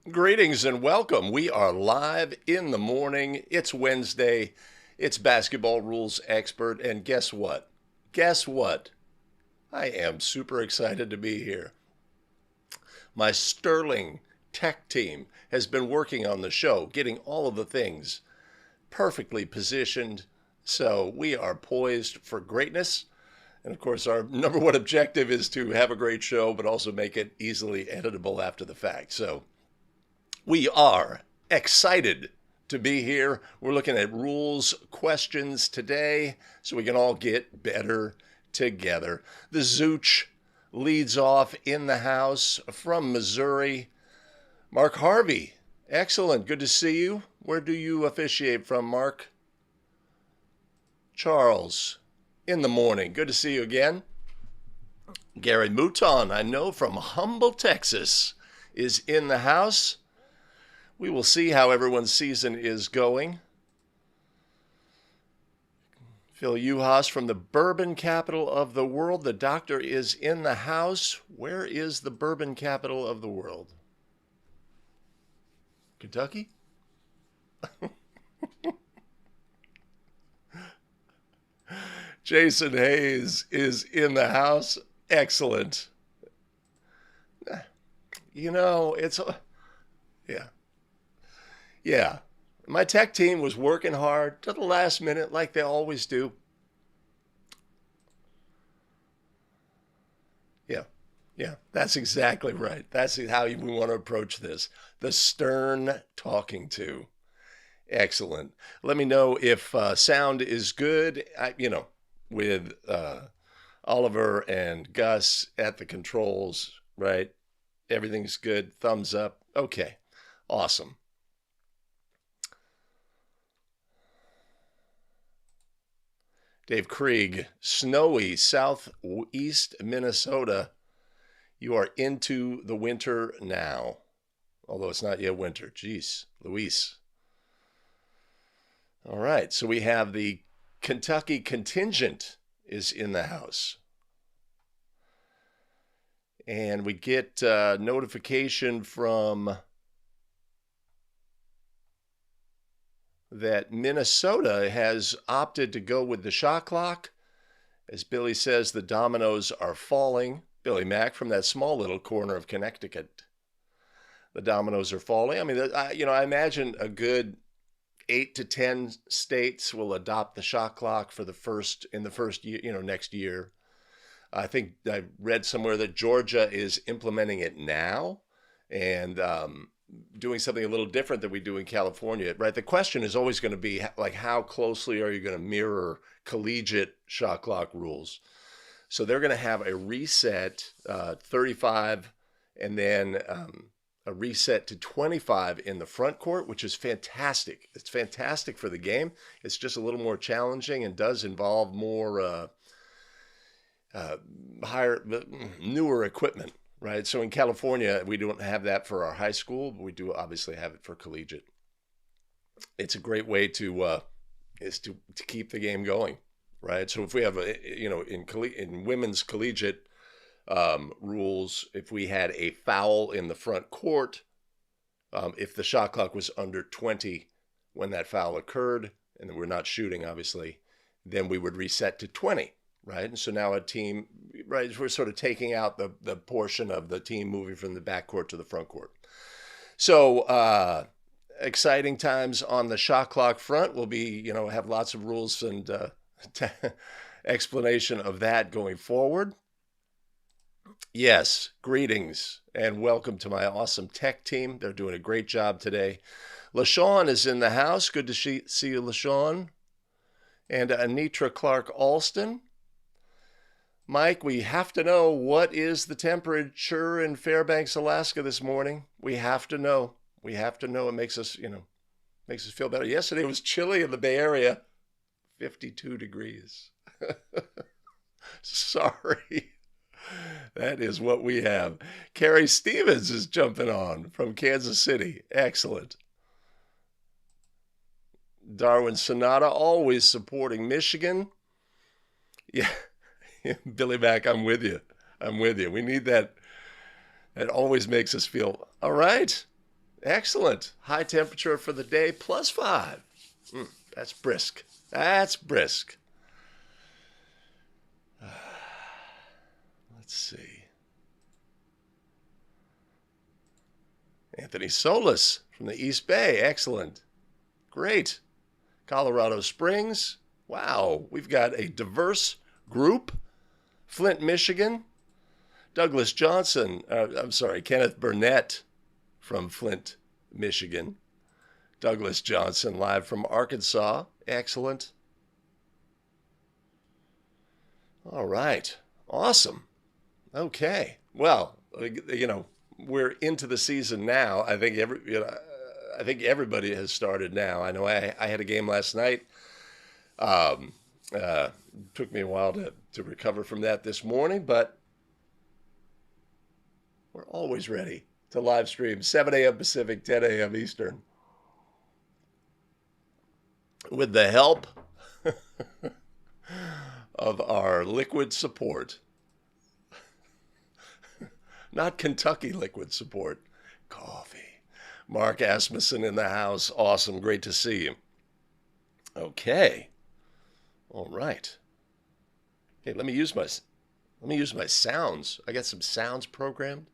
Greetings and welcome. We are live in the morning. It's Wednesday. It's basketball rules expert. And guess what? Guess what? I am super excited to be here. My sterling tech team has been working on the show, getting all of the things perfectly positioned. So we are poised for greatness. And of course, our number one objective is to have a great show, but also make it easily editable after the fact. So we are excited to be here. We're looking at rules questions today so we can all get better together. The Zooch leads off in the house from Missouri. Mark Harvey, excellent. Good to see you. Where do you officiate from, Mark? Charles, in the morning. Good to see you again. Gary Mouton, I know from Humble, Texas, is in the house. We will see how everyone's season is going. Phil Uhas from the bourbon capital of the world. The doctor is in the house. Where is the bourbon capital of the world? Kentucky? Jason Hayes is in the house. Excellent. You know, yeah. Yeah, my tech team was working hard to the last minute like they always do. Yeah, that's exactly right. That's how we want to approach this. The stern talking to. Excellent. Let me know if sound is good, with Oliver and Gus at the controls, right? Everything's good. Thumbs up. Okay, awesome. Dave Krieg, snowy southeast Minnesota. You are into the winter now, although it's not yet winter. Jeez, Luis. All right, so we have the Kentucky contingent is in the house. And we get notification from that Minnesota has opted to go with the shot clock. As Billy says, the dominoes are falling. Billy Mack from that small little corner of Connecticut. The dominoes are falling. I mean, I imagine a good 8 to 10 states will adopt the shot clock for the first year, next year. I think I read somewhere that Georgia is implementing it now, and doing something a little different than we do in California, right? The question is always going to be like, how closely are you going to mirror collegiate shot clock rules? So they're going to have a reset 35 and then a reset to 25 in the front court, which is fantastic. It's fantastic for the game. It's just a little more challenging and does involve more newer equipment. Right. So in California, we don't have that for our high school, but we do obviously have it for collegiate. It's a great way to keep the game going. Right. So if we have in women's collegiate rules, if we had a foul in the front court, if the shot clock was under 20 when that foul occurred, and we're not shooting, obviously, then we would reset to 20. Right. And so now a team, right, we're sort of taking out the portion of the team moving from the backcourt to the front court. So exciting times on the shot clock front. We'll be, have lots of rules and explanation of that going forward. Yes, greetings and welcome to my awesome tech team. They're doing a great job today. LaShawn is in the house. Good to see you, LaShawn. And Anitra Clark Alston. Mike, we have to know, what is the temperature in Fairbanks, Alaska this morning? We have to know. We have to know. It makes us feel better. Yesterday it was chilly in the Bay Area, 52 degrees. Sorry. That is what we have. Carrie Stevens is jumping on from Kansas City. Excellent. Darwin Sonata, always supporting Michigan. Yeah. Billy Mack, I'm with you. We need that. That always makes us feel all right. Excellent. High temperature for the day, +5. That's brisk. That's brisk. Let's see. Anthony Solis from the East Bay. Excellent. Great. Colorado Springs. Wow. We've got a diverse group. Flint, Michigan. Douglas Johnson. Kenneth Burnett from Flint, Michigan. Douglas Johnson live from Arkansas. Excellent. All right. Awesome. Okay. Well, we're into the season now. I think everybody has started now. I know I had a game last night. Took me a while to recover from that this morning, but we're always ready to live stream 7 a.m. Pacific, 10 a.m. Eastern. With the help of our liquid support. Not Kentucky liquid support. Coffee. Mark Asmussen in the house. Awesome. Great to see you. Okay. All right. Hey, let me use my sounds. I got some sounds programmed.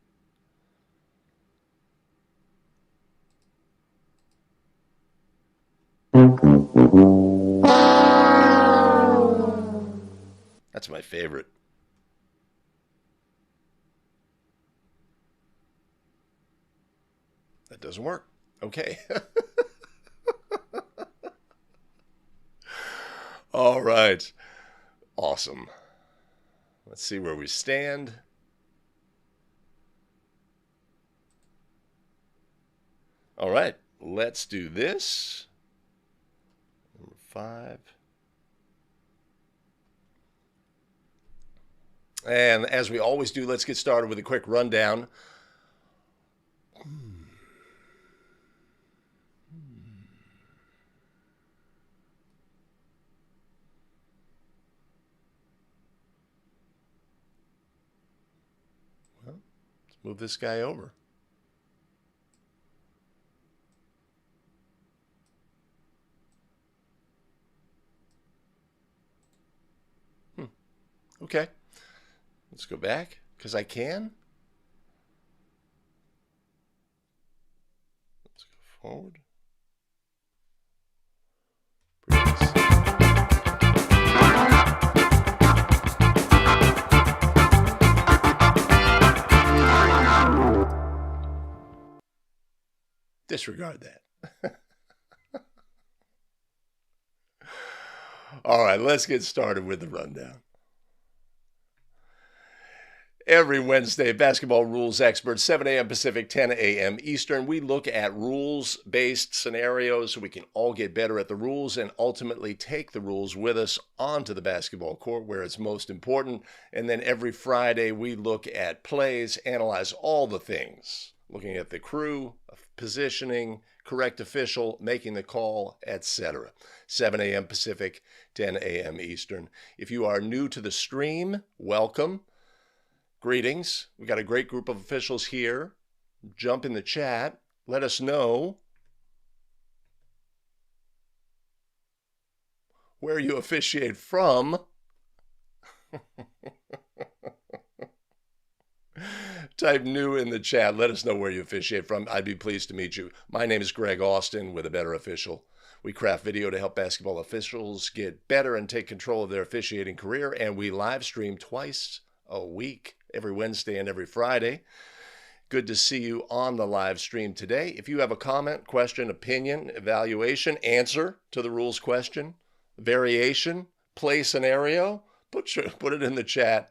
That's my favorite. That doesn't work. Okay. All right. Awesome. Let's see where we stand. All right. Let's do this. Number 5. And as we always do, let's get started with a quick rundown. Well, let's move this guy over. Okay. Let's go back, because I can. Let's go forward. Disregard that. All right, let's get started with the rundown. Every Wednesday, basketball rules experts, 7 a.m. Pacific, 10 a.m. Eastern. We look at rules-based scenarios so we can all get better at the rules and ultimately take the rules with us onto the basketball court where it's most important. And then every Friday, we look at plays, analyze all the things, looking at the crew, positioning, correct official, making the call, etc. 7 a.m. Pacific, 10 a.m. Eastern. If you are new to the stream, welcome. Greetings. We got a great group of officials here. Jump in the chat. Let us know where you officiate from. Type new in the chat. Let us know where you officiate from. I'd be pleased to meet you. My name is Greg Austin with A Better Official. We craft video to help basketball officials get better and take control of their officiating career, and we live stream twice a week, every Wednesday and every Friday. Good to see you on the live stream today. If you have a comment, question, opinion, evaluation, answer to the rules question, variation, play scenario, put it in the chat.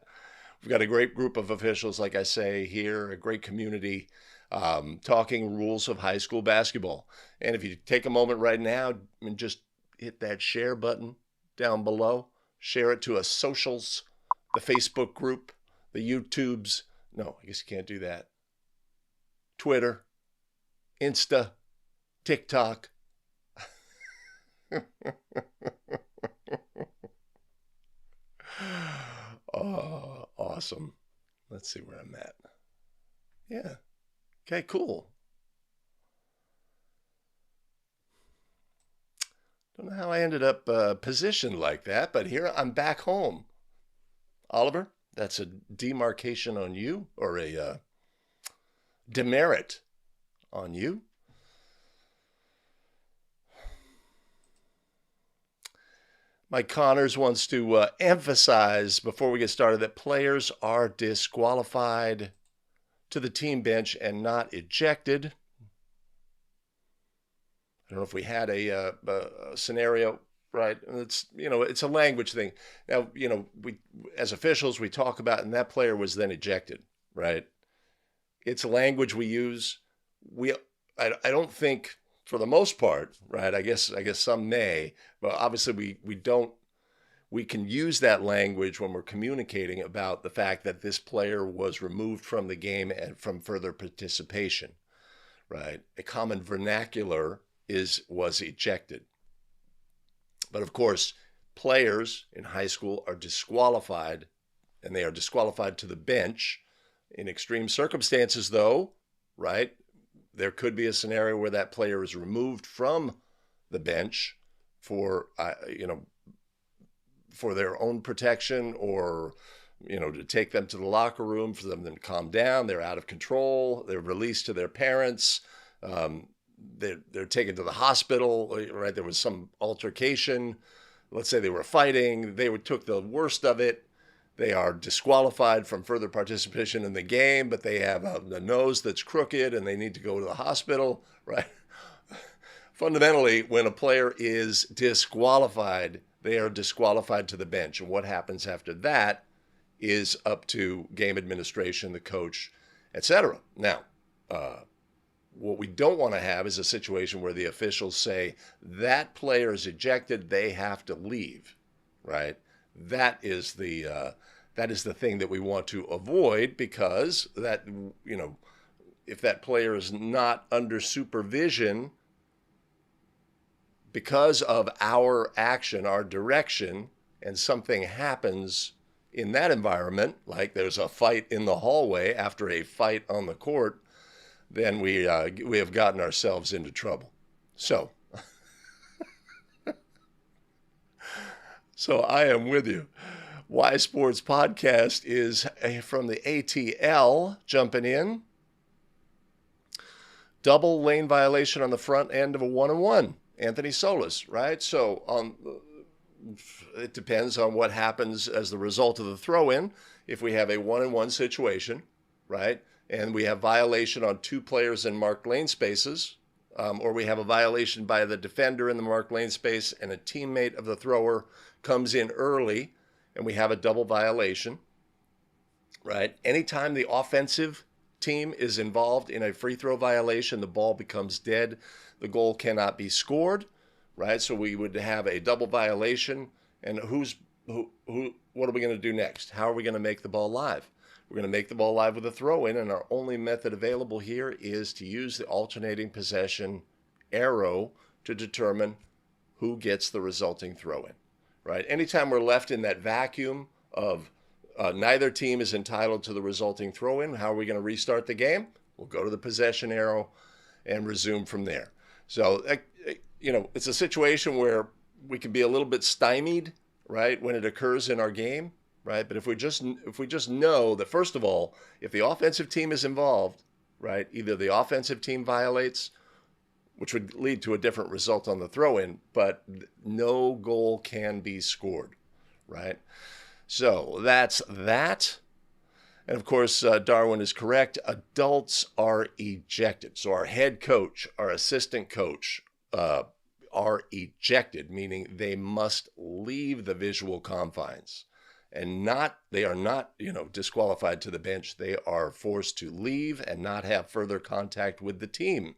We've got a great group of officials, like I say here, a great community talking rules of high school basketball. And if you take a moment right now and just hit that share button down below, share it to a socials, the Facebook group, the YouTubes. No, I guess you can't do that. Twitter, Insta, TikTok. Oh, awesome. Let's see where I'm at. Yeah. Okay, cool. Don't know how I ended up positioned like that, but here I'm back home. Oliver, that's a demarcation on you, or a demerit on you. Mike Connors wants to emphasize before we get started that players are disqualified to the team bench and not ejected. I don't know if we had a scenario, right? It's a language thing. Now, we as officials we talk about, and that player was then ejected, right? It's a language we use. I don't think, for the most part, right? I guess some may, but obviously we don't. We can use that language when we're communicating about the fact that this player was removed from the game and from further participation, right? A common vernacular was ejected. But of course, players in high school are disqualified, and they are disqualified to the bench. In extreme circumstances, though, right, there could be a scenario where that player is removed from the bench for for their own protection, or to take them to the locker room for them to calm down. They're out of control. They're released to their parents. They're taken to the hospital, right? There was some altercation. Let's say they were fighting. They took the worst of it. They are disqualified from further participation in the game, but they have a nose that's crooked and they need to go to the hospital, right? Fundamentally, when a player is disqualified, they are disqualified to the bench. And what happens after that is up to game administration, the coach, etc. Now, what we don't want to have is a situation where the officials say that player is ejected, they have to leave, right? That is the thing that we want to avoid, because that, if that player is not under supervision because of our action, our direction, and something happens in that environment, like there's a fight in the hallway after a fight on the court, then we have gotten ourselves into trouble. So, I am with you. Y Sports Podcast is from the ATL, jumping in. Double lane violation on the front end of a 1-on-1. Anthony Solis, right? So it depends on what happens as the result of the throw-in. If we have a 1-on-1 situation, right, and we have violation on two players in marked lane spaces, or we have a violation by the defender in the marked lane space and a teammate of the thrower comes in early, and we have a double violation, right? Anytime the offensive team is involved in a free throw violation, the ball becomes dead. The goal cannot be scored, right? So we would have a double violation, and what are we going to do next? How are we going to make the ball live? We're going to make the ball live with a throw-in, and our only method available here is to use the alternating possession arrow to determine who gets the resulting throw-in, right? Anytime we're left in that vacuum of neither team is entitled to the resulting throw-in, how are we going to restart the game? We'll go to the possession arrow and resume from there. So, it's a situation where we can be a little bit stymied, right, when it occurs in our game, right? But if we just know that, first of all, if the offensive team is involved, right, either the offensive team violates, which would lead to a different result on the throw-in, but no goal can be scored, right? So that's that. And of course, Darwin is correct. Adults are ejected. So our head coach, our assistant coach are ejected, meaning they must leave the visual confines. And they are not, disqualified to the bench. They are forced to leave and not have further contact with the team,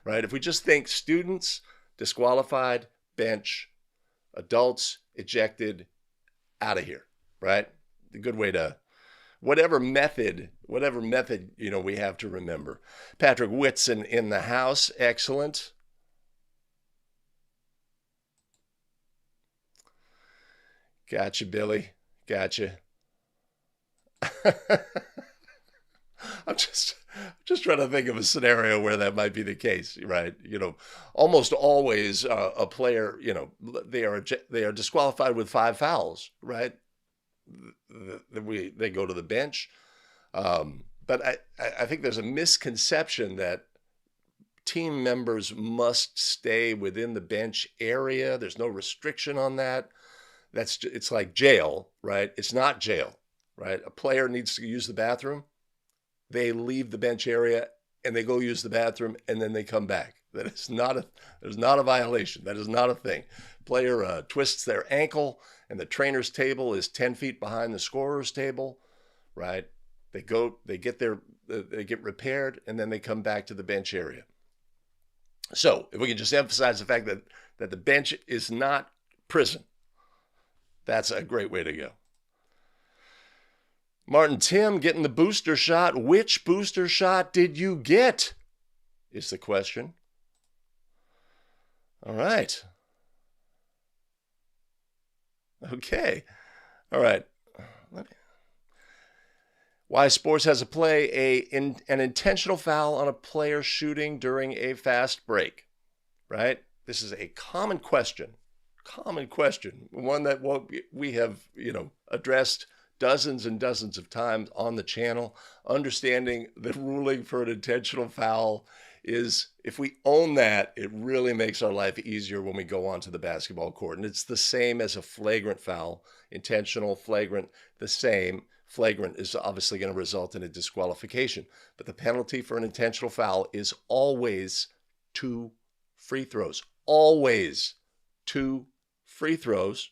right? If we just think students, disqualified, bench, adults, ejected, out of here, right? The good way to, whatever method, we have to remember. Patrick Whitson in the house. Excellent. Gotcha, Billy. Gotcha. I'm just just trying to think of a scenario where that might be the case, right? You know, almost always a player, you know, they are disqualified with 5 fouls, right? They go to the bench. But I think there's a misconception that team members must stay within the bench area. There's no restriction on that. It's like jail, right? It's not jail, right? A player needs to use the bathroom. They leave the bench area and they go use the bathroom and then they come back. There's not a violation. That is not a thing. Player twists their ankle and the trainer's table is 10 feet behind the scorer's table, right? They get repaired and then they come back to the bench area. So if we can just emphasize the fact that the bench is not prison, that's a great way to go. Martin Tim getting the booster shot. Which booster shot did you get? Is the question. All right. Okay. All right. Why sports has a play an intentional foul on a player shooting during a fast break, right? This is a common question, one that we have, you know, addressed dozens and dozens of times on the channel. Understanding the ruling for an intentional foul is, if we own that, it really makes our life easier when we go onto the basketball court. And it's the same as a flagrant foul, intentional, flagrant, the same. Flagrant is obviously going to result in a disqualification, but the penalty for an intentional foul is always 2 free throws. Always 2 free throws,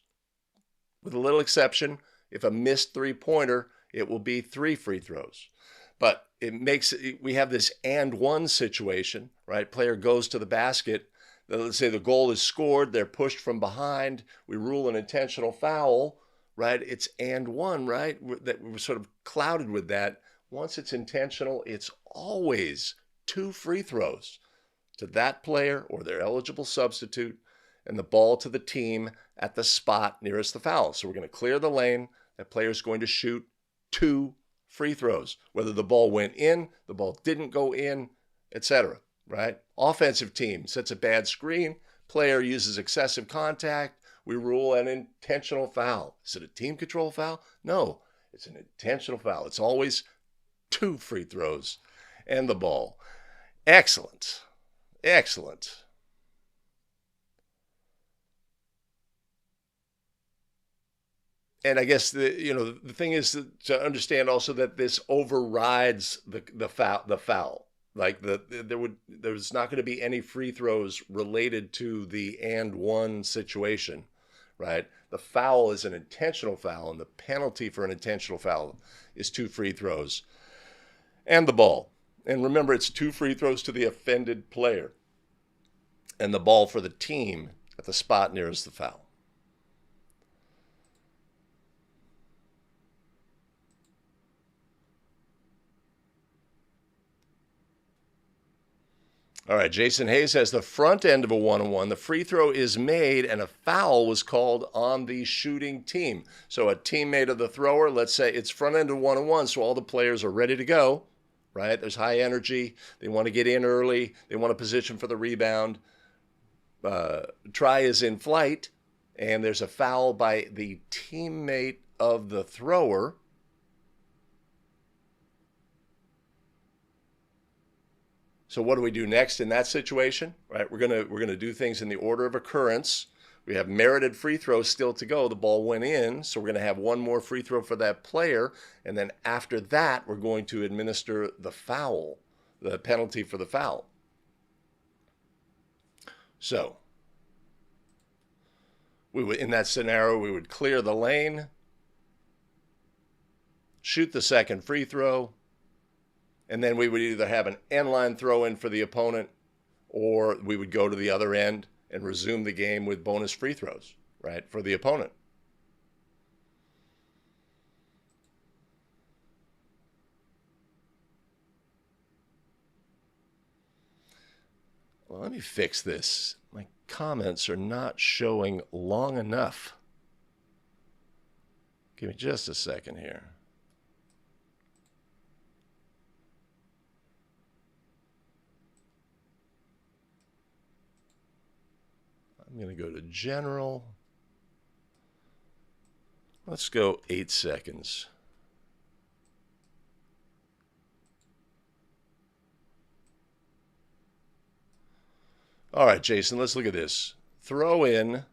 with a little exception. If a missed 3-pointer, it will be 3 free throws. But we have this and one situation, right? Player goes to the basket. Let's say the goal is scored. They're pushed from behind. We rule an intentional foul, right? It's and one, right? That we're sort of clouded with that. Once it's intentional, it's always 2 free throws to that player or their eligible substitute, and the ball to the team at the spot nearest the foul. So we're going to clear the lane. That player is going to shoot 2 free throws, whether the ball went in, the ball didn't go in, etc., right? Offensive team sets a bad screen, player uses excessive contact, we rule an intentional foul. Is it a team control foul? No, it's an intentional foul. It's always 2 free throws and the ball. Excellent. Excellent. And I guess the thing is to understand also that this overrides the foul. Like there's not going to be any free throws related to the and one situation, right? The foul is an intentional foul, and the penalty for an intentional foul is 2 free throws and the ball. And remember, it's 2 free throws to the offended player and the ball for the team at the spot nearest the foul. All right, Jason Hayes has the front end of a one-on-one. The free throw is made and a foul was called on the shooting team. So a teammate of the thrower, let's say it's front end of one-on-one, so all the players are ready to go, right? There's high energy. They want to get in early. They want a position for the rebound. Try is in flight, and there's a foul by the teammate of the thrower. So what do we do next in that situation? Right, we're gonna do things in the order of occurrence. We have merited free throws still to go. The ball went in, so we're gonna have one more free throw for that player, and then after that, we're going to administer the foul, the penalty for the foul. So in that scenario, we would clear the lane, shoot the second free throw, and then we would either have an end-line throw-in for the opponent, or we would go to the other end and resume the game with bonus free throws, right, for the opponent. Well, let me fix this. My comments are not showing long enough. Give me just a second here. going to go to general. Let's go 8 seconds. All right, Jason, let's look at this. Throw in,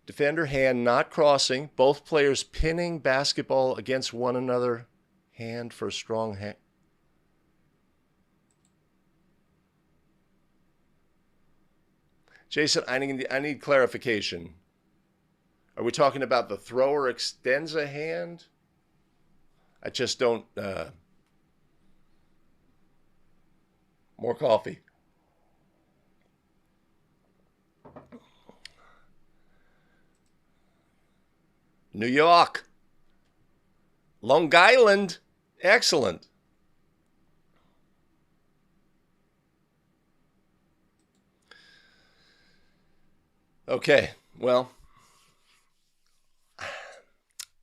defender hand not crossing, both players pinning basketball against one another, hand for a strong hand. Jason, I need clarification. Are we talking about the thrower extends a hand? I just don't... More coffee. New York. Long Island. Excellent. Okay, well,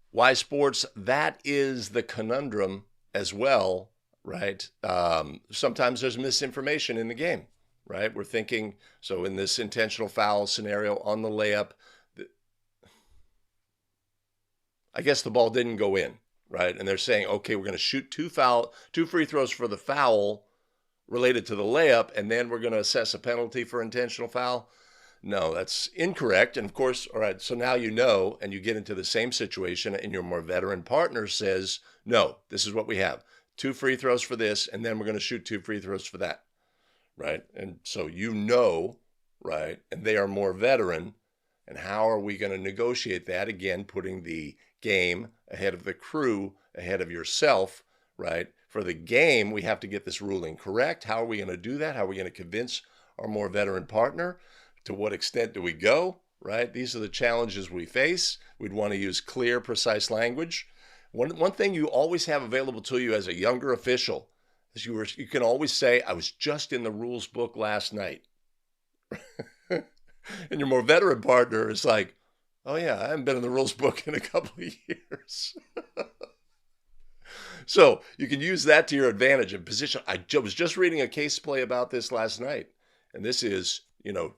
why sports? That is the conundrum as well, right? Sometimes there's misinformation in the game, right? We're thinking, so in this intentional foul scenario on the layup, I guess the ball didn't go in, right? And they're saying, okay, we're going to shoot two free throws for the foul related to the layup, and then we're going to assess a penalty for intentional foul. No, that's incorrect. And of course, all right, so now you know, and you get into the same situation, and your more veteran partner says, no, this is what we have. 2 free throws for this, and then we're going to shoot 2 free throws for that, right? And so you know, right, and they are more veteran, and how are we going to negotiate that? Again, putting the game ahead of the crew, ahead of yourself, right? For the game, we have to get this ruling correct. How are we going to do that? How are we going to convince our more veteran partner? To what extent do we go, right? These are the challenges we face. We'd want to use clear, precise language. One thing you always have available to you as a younger official is you can always say, I was just in the rules book last night. And your more veteran partner is like, oh yeah, I haven't been in the rules book in a couple of years. So you can use that to your advantage in position. I was just reading a case play about this last night. And this is,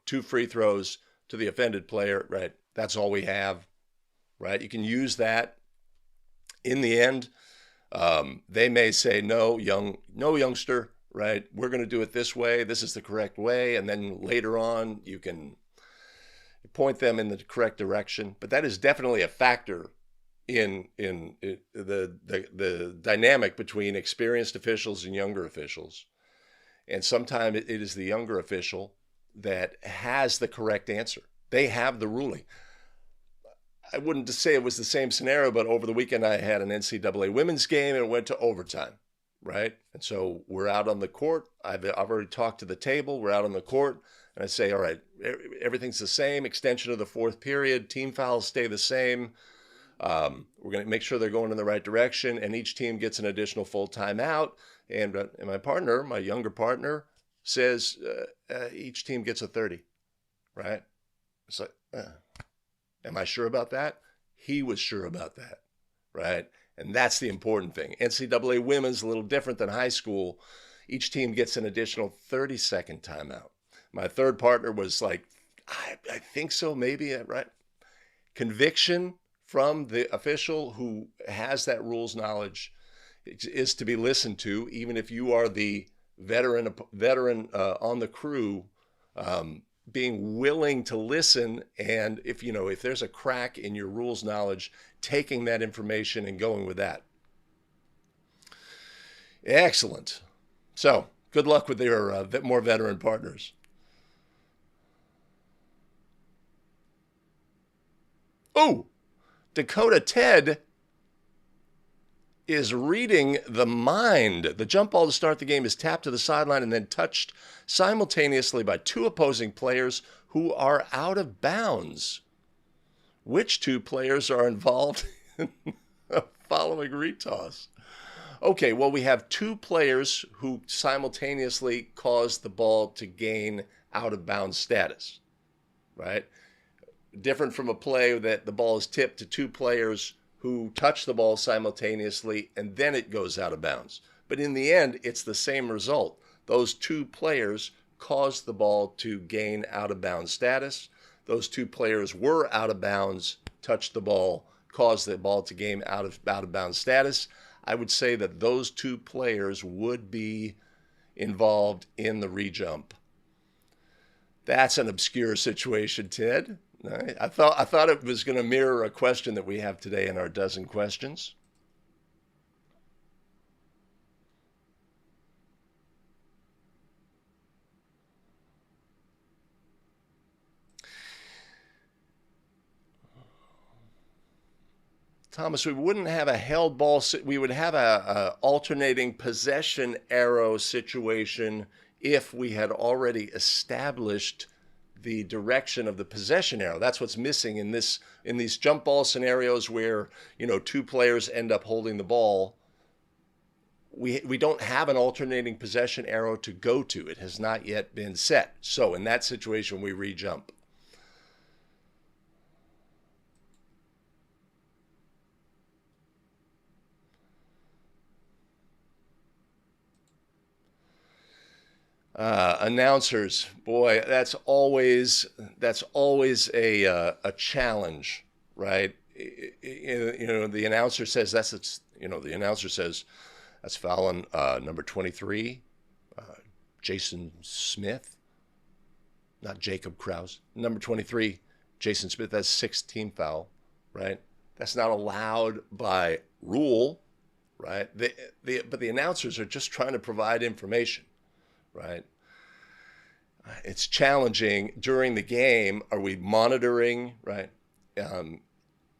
2 free throws to the offended player, right? That's all we have, right? You can use that. In the end, they may say, no, youngster, right? We're going to do it this way. This is the correct way. And then later on, you can point them in the correct direction. But that is definitely a factor in the dynamic between experienced officials and younger officials. And sometimes it is the younger official that has the correct answer. They have the ruling. I wouldn't say it was the same scenario, but over the weekend I had an NCAA women's game and it went to overtime, right? And so we're out on the court. I've already talked to the table. We're out on the court. And I say, all right, everything's the same. Extension of the 4th period. Team fouls stay the same. We're going to make sure they're going in the right direction. And each team gets an additional full timeout. And my partner, my younger partner, says each team gets a 30, right? It's like, am I sure about that? He was sure about that, right? And that's the important thing. NCAA women's a little different than high school. Each team gets an additional 30-second timeout. My third partner was like, I think so, maybe, right? Conviction from the official who has that rules knowledge is to be listened to, even if you are the veteran on the crew, being willing to listen. And if there's a crack in your rules knowledge, taking that information and going with that. Excellent. So good luck with your more veteran partners. Oh, Dakota Ted is reading the mind. The jump ball to start the game is tapped to the sideline and then touched simultaneously by 2 opposing players who are out of bounds. Which 2 players are involved in the following retoss? Okay, well, we have 2 players who simultaneously caused the ball to gain out of bounds status, right? Different from a play that the ball is tipped to 2 players who touch the ball simultaneously and then it goes out of bounds. But in the end, it's the same result. Those 2 players caused the ball to gain out of bounds status. those two players were out of bounds, touched the ball, caused the ball to game out of bounds status, I would say that those two players would be involved in the rejump. That's an obscure situation, Ted. I thought it was going to mirror a question that we have today in our dozen questions. Thomas, we wouldn't have a held ball. We would have a alternating possession arrow situation if we had already established the direction of the possession arrow. That's what's missing in these jump ball scenarios where, you know, two players end up holding the ball. We don't have an alternating possession arrow to go to. It has not yet been set. So in that situation, we re-jump. Announcers, boy, that's always a challenge, right? You know, the announcer says that's foul on number 23, Jason Smith, not Jacob Krause. Number 23, Jason Smith. That's 16 foul, right? That's not allowed by rule, right? But the announcers are just trying to provide information. Right? It's challenging during the game. Are we monitoring, right?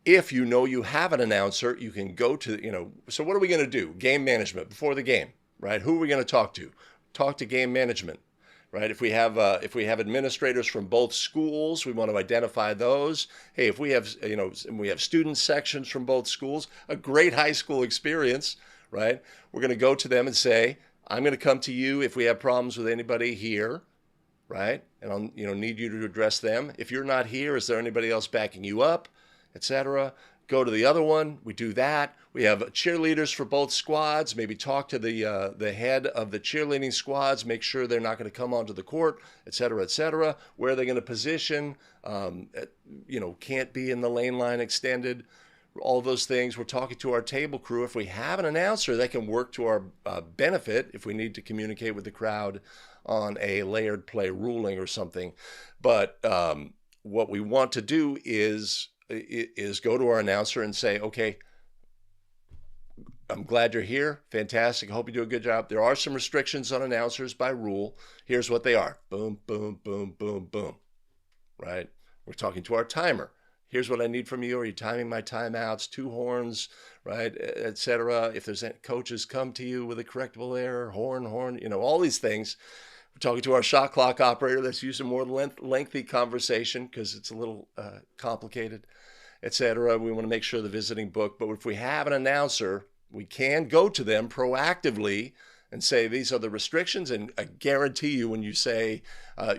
If you know you have an announcer, you can go to, you know, so what are we going to do? Game management before the game, right? Who are we going to talk to? Talk to game management, right? If we have administrators from both schools, we want to identify those. Hey, if we have, you know, we have student sections from both schools, a great high school experience, right? We're going to go to them and say, I'm going to come to you if we have problems with anybody here, right? And I'll, you know, need you to address them. If you're not here, is there anybody else backing you up, etc.? Go to the other one. We do that. We have cheerleaders for both squads. Maybe talk to the head of the cheerleading squads. Make sure they're not going to come onto the court, etc., etc. Where are they going to position? You know, can't be in the lane line extended. All those things. We're talking to our table crew. If we have an announcer, that can work to our benefit if we need to communicate with the crowd on a layered play ruling or something. But what we want to do is go to our announcer and say, okay, I'm glad you're here. Fantastic. I hope you do a good job. There are some restrictions on announcers by rule. Here's what they are. Boom, boom, boom, boom, boom. Right? We're talking to our timer. Here's what I need from you. Are you timing my timeouts? 2 horns, right, etc. If there's any coaches come to you with a correctable error, horn, you know, all these things. We're talking to our shot clock operator that's using more lengthy conversation because it's a little complicated, etc. We want to make sure the visiting book. But if we have an announcer, we can go to them proactively and say, these are the restrictions. And I guarantee you, when you say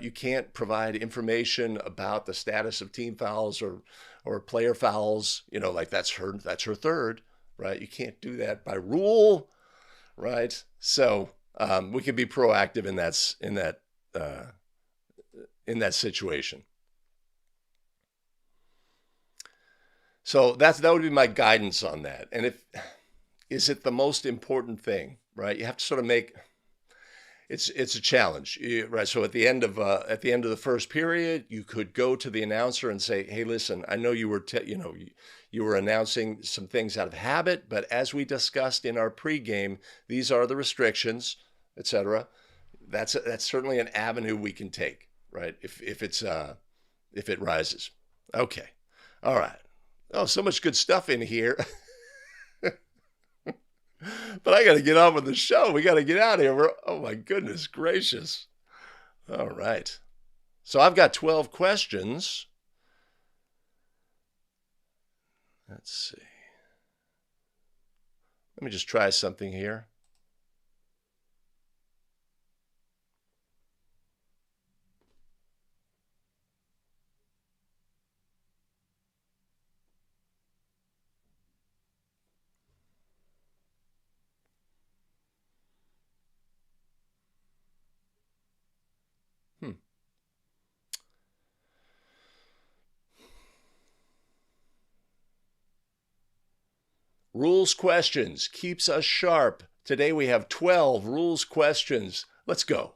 you can't provide information about the status of team fouls or player fouls, you know, like that's her third, right? You can't do that by rule, right? So we can be proactive in that situation. So that would be my guidance on that. And is it the most important thing, right? You have to sort of make it's a challenge, right? So at the end of the first period, you could go to the announcer and say, "Hey, listen, I know you were you were announcing some things out of habit, but as we discussed in our pregame, these are the restrictions, etc." That's certainly an avenue we can take, right? If it rises. Okay, all right. Oh, so much good stuff in here. But I got to get on with the show. We got to get out of here. Oh, my goodness gracious. All right. So I've got 12 questions. Let's see. Let me just try something here. Rules questions keeps us sharp. Today we have 12 rules questions. Let's go.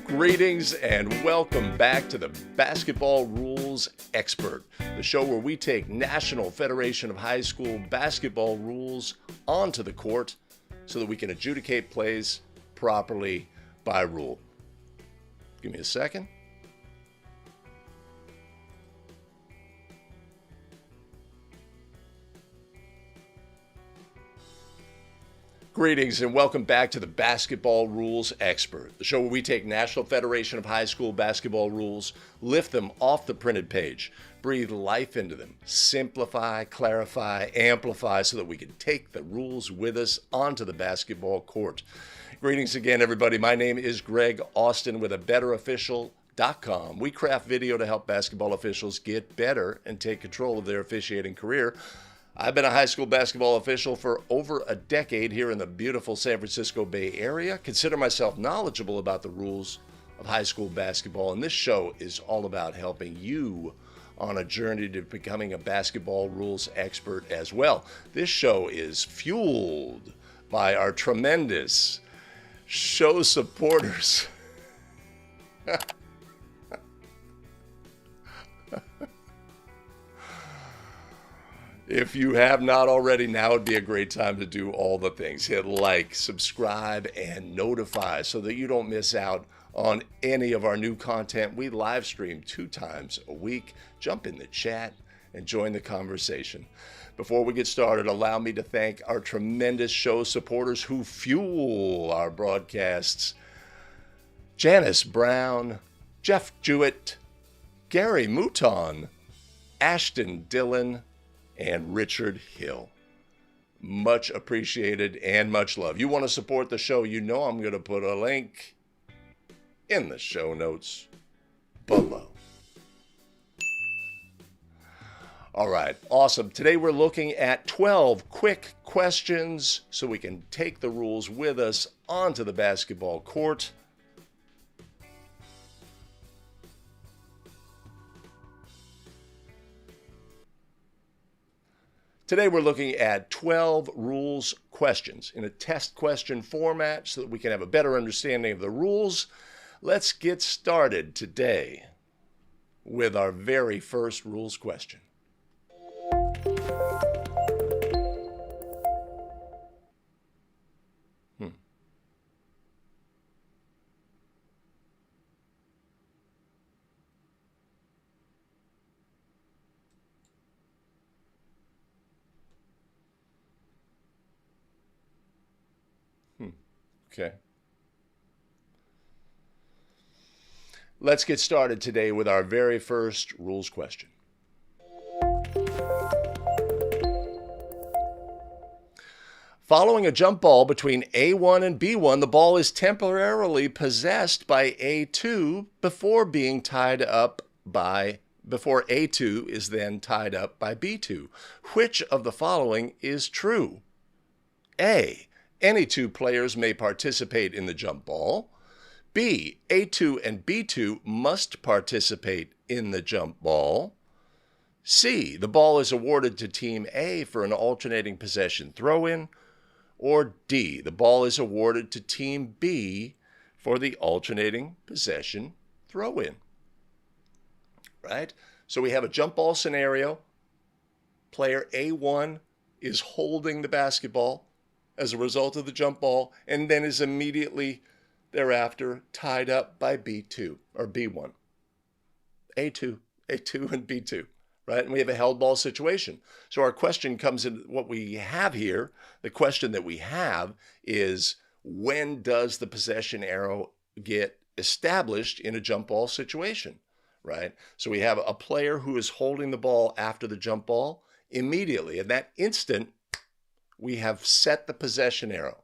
Greetings and welcome back to the Basketball Rules Expert, the show where we take National Federation of High School basketball rules onto the court so that we can adjudicate plays properly by rule. Give me a second. Greetings and welcome back to the Basketball Rules Expert, the show where we take National Federation of High School basketball rules, lift them off the printed page, breathe life into them, simplify, clarify, amplify so that we can take the rules with us onto the basketball court. Greetings again, everybody. My name is Greg Austin with abetterofficial.com. We craft video to help basketball officials get better and take control of their officiating career. I've been a high school basketball official for over a decade here in the beautiful San Francisco Bay Area. Consider myself knowledgeable about the rules of high school basketball, and this show is all about helping you on a journey to becoming a basketball rules expert as well. This show is fueled by our tremendous show supporters. If you have not already, now would be a great time to do all the things. Hit like, subscribe, and notify so that you don't miss out on any of our new content. We live stream 2 times a week. Jump in the chat and join the conversation. Before we get started, allow me to thank our tremendous show supporters who fuel our broadcasts. Janice Brown, Jeff Jewett, Gary Mouton, Ashton Dillon, and Richard Hill. Much appreciated and much love. You want to support the show, you know I'm going to put a link in the show notes below. All right, awesome. Today we're looking at 12 quick questions so we can take the rules with us onto the basketball court. Today we're looking at 12 rules questions in a test question format so that we can have a better understanding of the rules. Let's get started today with our very first rules question. Okay. Let's get started today with our very first rules question. Following a jump ball between A1 and B1, the ball is temporarily possessed by A2 before A2 is then tied up by B2. Which of the following is true? A. Any 2 players may participate in the jump ball. B. A2 and B2 must participate in the jump ball. C. The ball is awarded to Team A for an alternating possession throw-in. Or D. The ball is awarded to Team B for the alternating possession throw-in. Right? So we have a jump ball scenario. Player A1 is holding the basketball as a result of the jump ball, and then is immediately thereafter tied up by B2 or B1. A2 and B2, right? And we have a held ball situation. So our question comes in, what we have here, the question that we have is, when does the possession arrow get established in a jump ball situation, right? So we have a player who is holding the ball after the jump ball immediately. In that instant, we have set the possession arrow.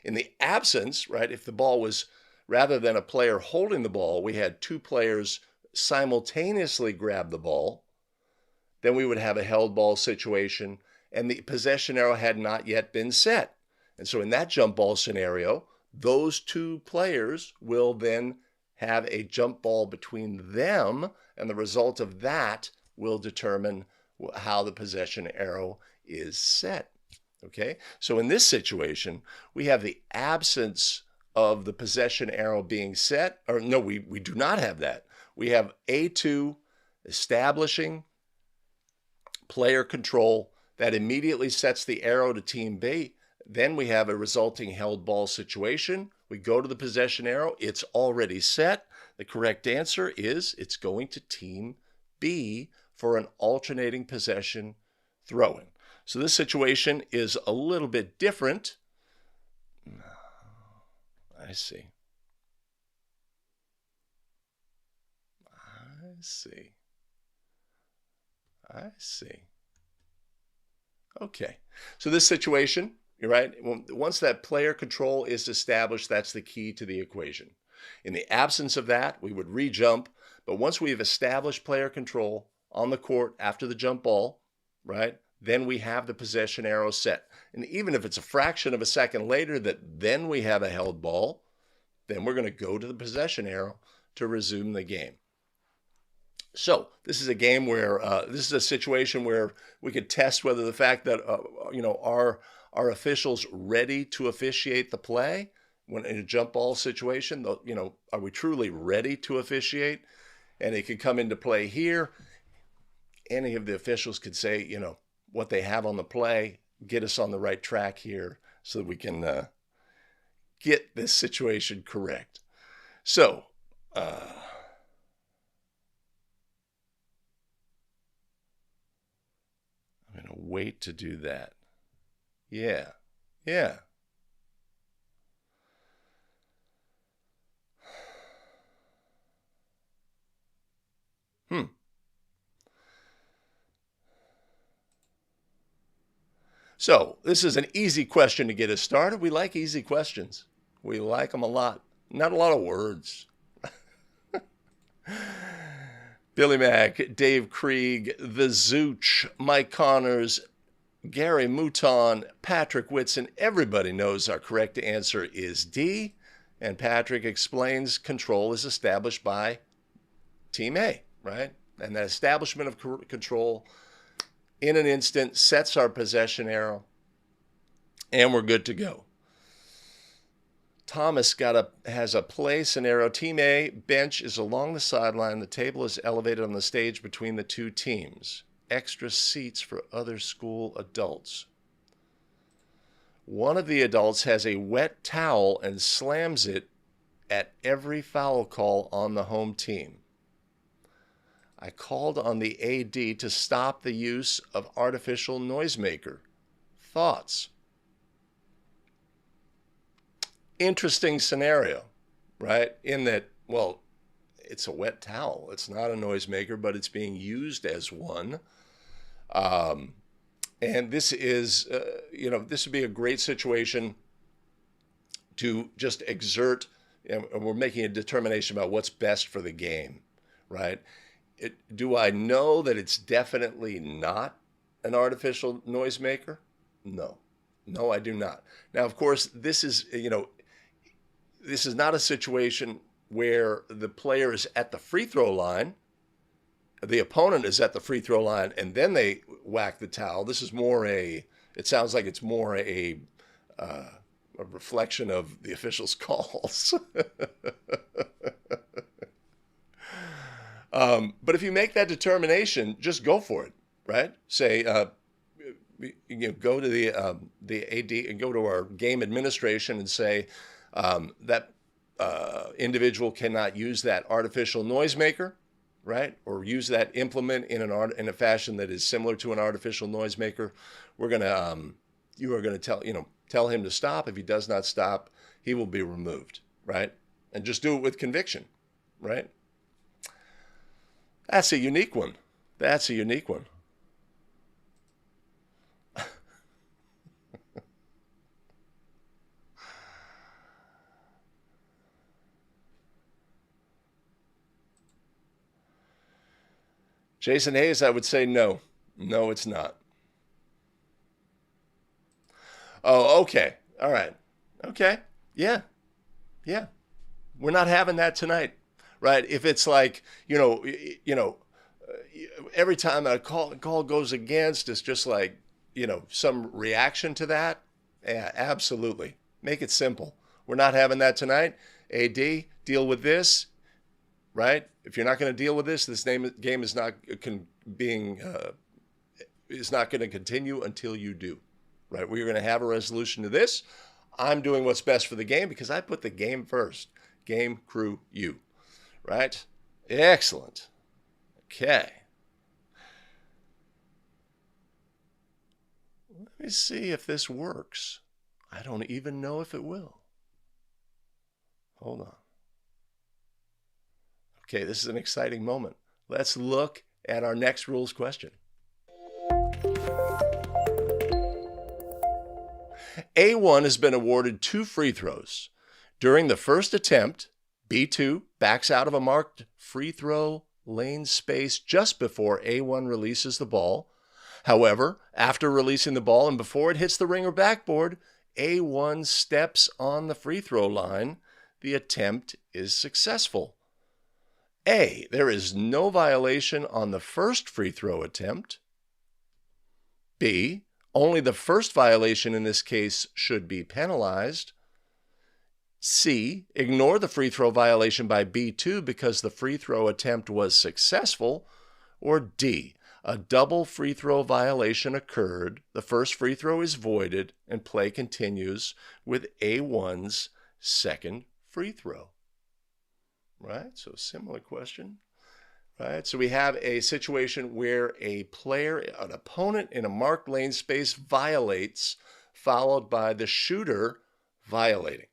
In the absence, right, if the ball was, rather than a player holding the ball, we had 2 players simultaneously grab the ball, then we would have a held ball situation and the possession arrow had not yet been set. And so in that jump ball scenario, those 2 players will then have a jump ball between them, and the result of that will determine how the possession arrow is set. Okay, so in this situation, we have the absence of the possession arrow being set, or no, we do not have that. We have A2 establishing player control that immediately sets the arrow to team B. Then we have a resulting held ball situation. We go to the possession arrow. It's already set. The correct answer is it's going to team B for an alternating possession throw-in. So this situation is a little bit different. I see. I see. Okay. So this situation, you're right. Once that player control is established, that's the key to the equation. In the absence of that, we would re-jump. But once we've established player control on the court after the jump ball, right, then we have the possession arrow set. And even if it's a fraction of a second later that then we have a held ball, then we're going to go to the possession arrow to resume the game. So this is a game where this is a situation where we could test whether the fact that are officials ready to officiate the play when in a jump ball situation. Are we truly ready to officiate? And it could come into play here. Any of the officials could say, what they have on the play, get us on the right track here so that we can get this situation correct. So. I'm going to wait to do that. Yeah. So this is an easy question to get us started. We like easy questions. We like them a lot. Not a lot of words. Billy Mack, Dave Krieg, The Zooch, Mike Connors, Gary Mouton, Patrick Whitson. Everybody knows our correct answer is D. And Patrick explains control is established by Team A, right? And that establishment of control in an instant sets our possession arrow, and we're good to go. Thomas has a play scenario. Team A, bench is along the sideline. The table is elevated on the stage between the two teams. Extra seats for other school adults. One of the adults has a wet towel and slams it at every foul call on the home team. I called on the AD to stop the use of artificial noisemaker. Thoughts? Interesting scenario, right? In that, well, it's a wet towel. It's not a noisemaker, but it's being used as one. And this is, this would be a great situation to just exert, and we're making a determination about what's best for the game, right? Do I know that it's definitely not an artificial noisemaker? No, I do not. Now, of course, this is not a situation where the player is at the free throw line, the opponent is at the free throw line, and then they whack the towel. This is it sounds like it's more a reflection of the officials' calls. But if you make that determination, just go for it, right? Say, go to the AD and go to our game administration and say that individual cannot use that artificial noisemaker, right? Or use that implement in a fashion that is similar to an artificial noisemaker. You are gonna tell him to stop. If he does not stop, he will be removed, right? And just do it with conviction, right? That's a unique one. Jason Hayes, I would say no. No, it's not. Oh, okay. All right. Okay. Yeah. We're not having that tonight. right? If it's like, every time a call goes against, it's just like, some reaction to that. Yeah, absolutely. Make it simple. We're not having that tonight. AD, deal with this, right? If you're not going to deal with this game is not is not going to continue until you do, right? We're going to have a resolution to this. I'm doing what's best for the game because I put the game first. Game, crew, you, right? Excellent. Okay. Let me see if this works. I don't even know if it will. Hold on. Okay, this is an exciting moment. Let's look at our next rules question. A1 has been awarded 2 free throws. During the first attempt, B2 backs out of a marked free throw lane space just before A1 releases the ball. However, after releasing the ball and before it hits the ring or backboard, A1 steps on the free throw line. The attempt is successful. A, there is no violation on the first free throw attempt. B, only the first violation in this case should be penalized. C, ignore the free throw violation by B2 because the free throw attempt was successful. Or D, a double free throw violation occurred, the first free throw is voided, and play continues with A1's second free throw. Right? So similar question. Right? So we have a situation where a player, an opponent in a marked lane space violates, followed by the shooter violating.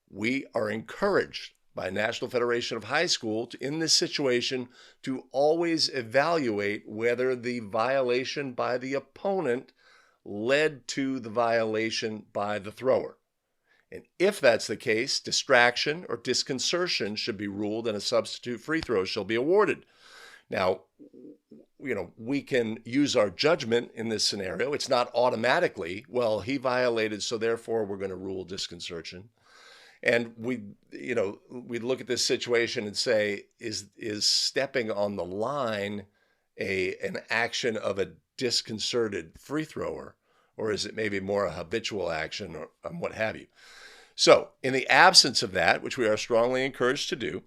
We are encouraged by National Federation of High School in this situation to always evaluate whether the violation by the opponent led to the violation by the thrower. And if that's the case, distraction or disconcertion should be ruled and a substitute free throw shall be awarded. Now, we can use our judgment in this scenario. It's not automatically, well, he violated, so therefore we're going to rule disconcertion. And we look at this situation and say, is stepping on the line an action of a disconcerted free thrower, or is it maybe more a habitual action or what have you? So in the absence of that, which we are strongly encouraged to do,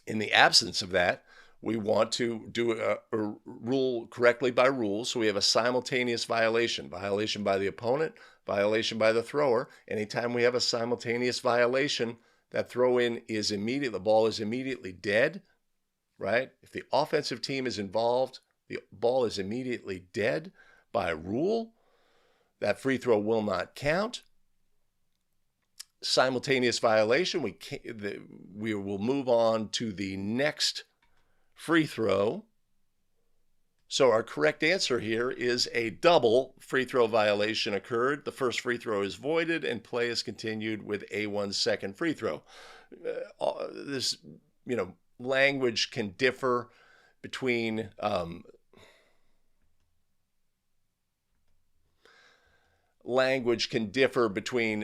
in the absence of that, we want to do a rule correctly by rules. So we have a simultaneous violation by the opponent, violation by the thrower. Anytime we have a simultaneous violation, that throw-in is the ball is immediately dead, right? If the offensive team is involved, the ball is immediately dead by rule. That free throw will not count. Simultaneous violation, we will move on to the next free throw. So our correct answer here is a double free throw violation occurred. The first free throw is voided and play is continued with A1's second free throw. This, language can differ between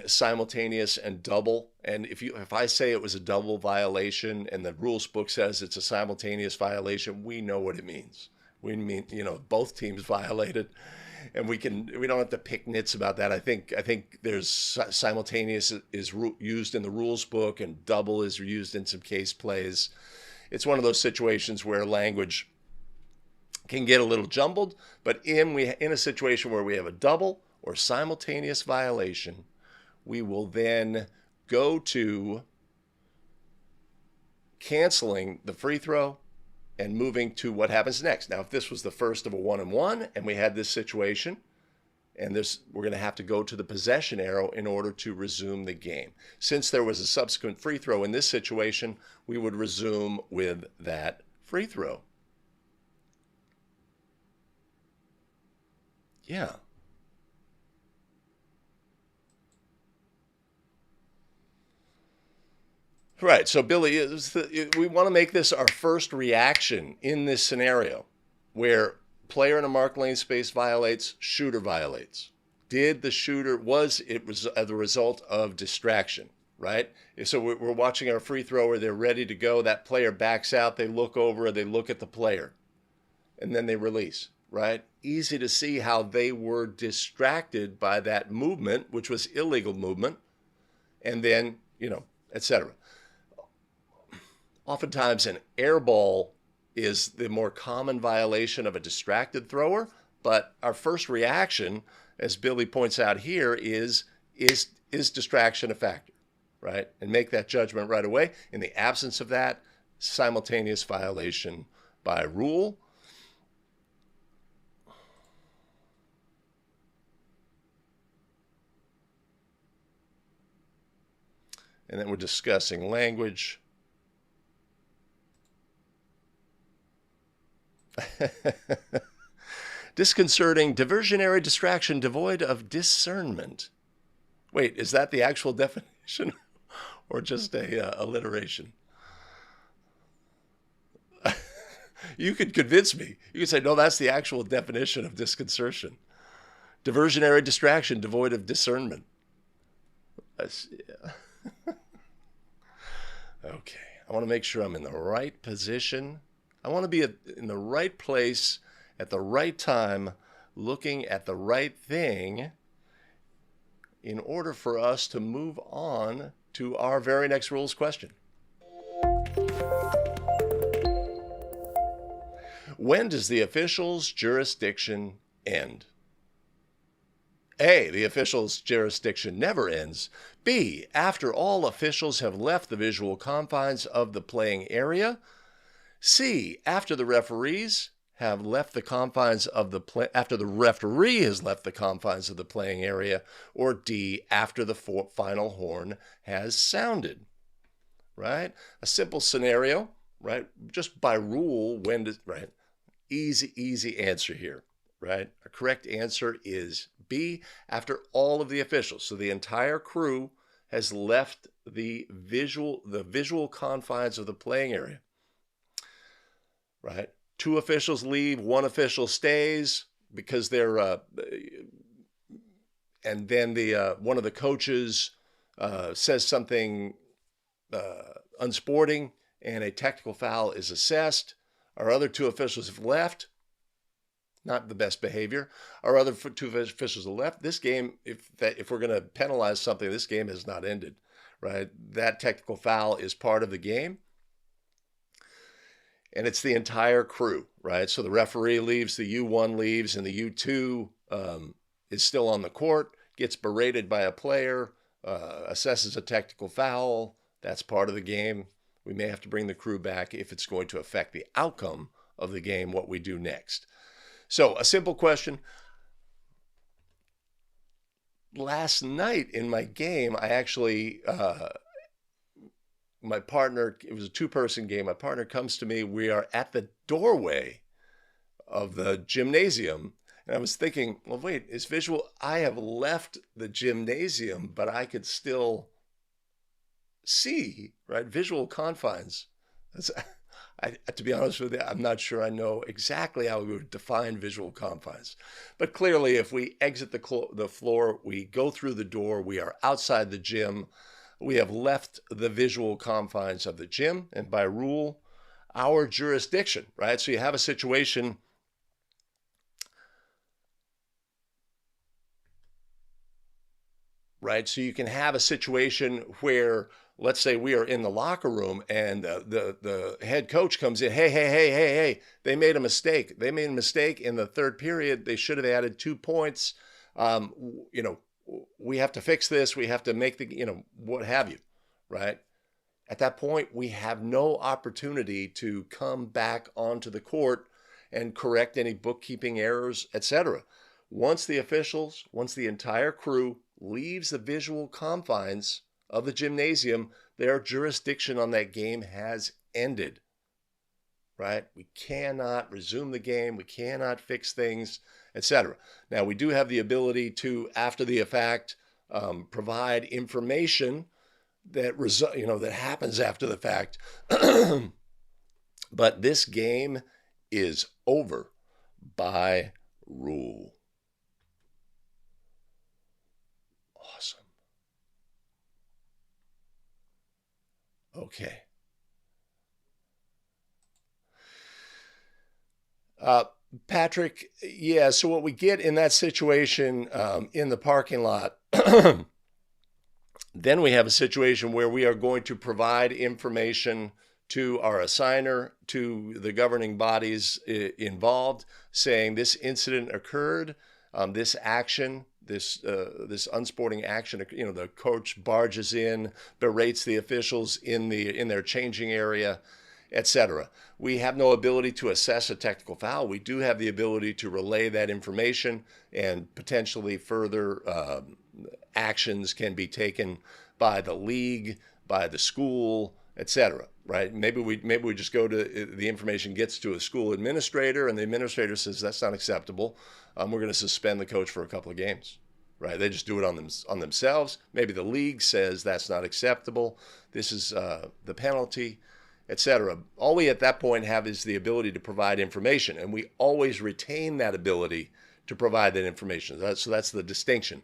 simultaneous and double. And if I say it was a double violation and the rules book says it's a simultaneous violation, we know what it means. We mean, both teams violated, and we don't have to pick nits about that. I think there's simultaneous is used in the rules book and double is used in some case plays. It's one of those situations where language can get a little jumbled, but in a situation where we have a double or simultaneous violation, we will then go to canceling the free throw and moving to what happens next. Now, if this was the first of a 1-and-1 and we had this situation, and we're going to have to go to the possession arrow in order to resume the game. Since there was a subsequent free throw in this situation, we would resume with that free throw. Yeah. Right, so Billy, we want to make this our first reaction in this scenario where player in a marked lane space violates, shooter violates. Was it the result of distraction? right? So we're watching our free thrower. They're ready to go. That player backs out. They look over. They look at the player, and then they release, right? Easy to see how they were distracted by that movement, which was illegal movement, and then, etc. Oftentimes, an air ball is the more common violation of a distracted thrower, but our first reaction, as Billy points out here, is distraction a factor, right? And make that judgment right away. In the absence of that, simultaneous violation by rule. And then we're discussing language. Disconcerting, diversionary distraction devoid of discernment. Wait, is that the actual definition or just a alliteration? You could convince me. You could say, no, that's the actual definition of disconcertion. Diversionary distraction devoid of discernment. Yeah. Okay, I want to make sure I'm in the right position. I want to be in the right place at the right time, looking at the right thing in order for us to move on to our very next rules question. When does the official's jurisdiction end? A, the official's jurisdiction never ends. B, after all officials have left the visual confines of the playing area. C, after the referees have left the confines of the after the referee has left the confines of the playing area. Or D, after the final horn has sounded. Right? A simple scenario, right? Just by rule, when does, right? Easy answer here, right? A correct answer is B, after all of the officials. So the entire crew has left the visual confines of the playing area, right? 2 officials leave, 1 official stays because they're, and then one of the coaches says something unsporting and a technical foul is assessed. Our other 2 officials have left. Not the best behavior. Our other 2 officials have left. This game, if we're going to penalize something, this game has not ended, right? That technical foul is part of the game. And it's the entire crew, right? So the referee leaves, the U1 leaves, and the U2 is still on the court, gets berated by a player, assesses a technical foul. That's part of the game. We may have to bring the crew back if it's going to affect the outcome of the game, what we do next. So a simple question. Last night in my game, I actually, my partner, it was a 2-person game. My partner comes to me. We are at the doorway of the gymnasium. And I was thinking, well, wait, is visual? I have left the gymnasium, but I could still see, right? Visual confines. To be honest with you, I'm not sure I know exactly how we would define visual confines. But clearly, if we exit the floor, we go through the door, we are outside the gym, we have left the visual confines of the gym, and by rule, our jurisdiction, right? So you have a situation right? So you can have a situation where, let's say we are in the locker room and the head coach comes in, hey, they made a mistake. They made a mistake in the 3rd period. They should have added 2 points. We have to fix this. We have to make what have you, right? At that point, we have no opportunity to come back onto the court and correct any bookkeeping errors, etc. Once the entire crew leaves the visual confines of the gymnasium, their jurisdiction on that game has ended, right? We cannot resume the game. We cannot fix things, etc. Now, we do have the ability to, after the fact, provide information that that happens after the fact. But this game is over by rule. Awesome. Okay. Patrick, yeah, so what we get in that situation in the parking lot, then we have a situation where we are going to provide information to our assigner, to the governing bodies involved, saying this incident occurred, this action, this unsporting action, the coach barges in, berates the officials in their changing area, etc. We have no ability to assess a technical foul. We do have the ability to relay that information, and potentially further actions can be taken by the league, by the school, etc. Right? Maybe we just go to the information gets to a school administrator, and the administrator says that's not acceptable. We're going to suspend the coach for a couple of games. Right? They just do it on themselves. Maybe the league says that's not acceptable. This is the penalty, etc. All we at that point have is the ability to provide information, and we always retain that ability to provide that information. So that's the distinction.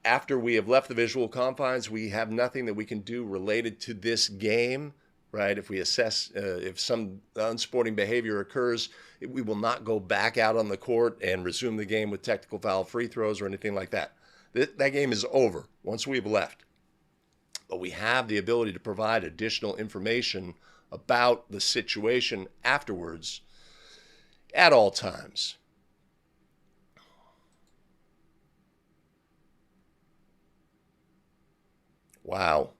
After we have left the visual confines, we have nothing that we can do related to this game, right? If we assess if some unsporting behavior occurs, we will not go back out on the court and resume the game with technical foul free throws or anything like that. That game is over once we've left. But we have the ability to provide additional information about the situation afterwards at all times. Wow.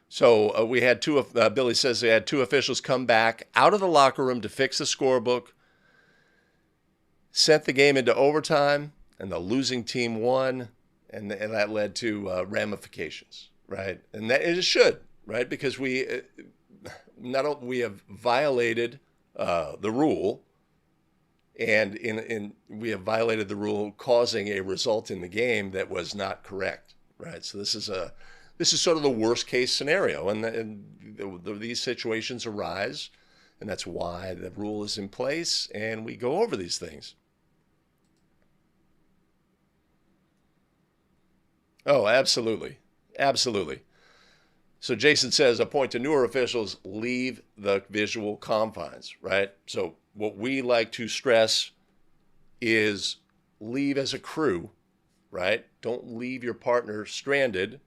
So we had Billy says they had two officials come back out of the locker room to fix the scorebook, sent the game into overtime, and the losing team won, and that led to ramifications, right? And that it should, right? Because we have violated the rule, and we have violated the rule, causing a result in the game that was not correct, right? So this is sort of the worst case scenario, and these situations arise, and that's why the rule is in place, and we go over these things. Oh, absolutely. So Jason says, a point to newer officials, leave the visual confines, right? So what we like to stress is leave as a crew, right? Don't leave your partner stranded.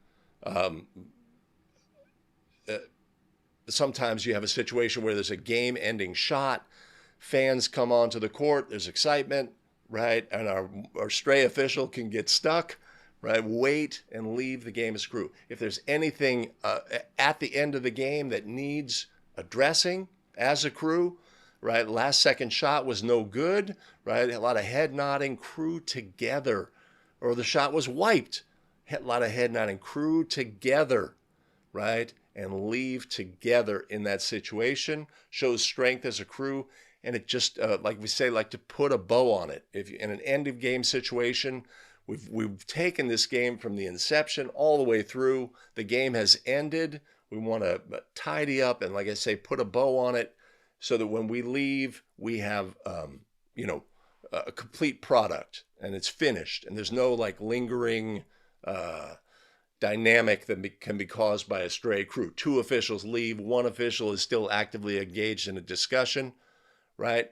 Sometimes you have a situation where there's a game-ending shot, fans come onto the court, there's excitement, right? And our stray official can get stuck, right? Wait and leave the game as crew. If there's anything at the end of the game that needs addressing as a crew, right? Last second shot was no good, right? A lot of head nodding, crew together. Or the shot was wiped. A lot of head nodding, crew together, right? And leave together in that situation. Shows strength as a crew. And it just, like we say, like to put a bow on it. If in an end of game situation, we've taken this game from the inception all the way through. The game has ended. We want to tidy up and, like I say, put a bow on it so that when we leave, we have, a complete product and it's finished. And there's no like lingering dynamic that can be caused by a stray crew. Two officials leave. One official is still actively engaged in a discussion, right?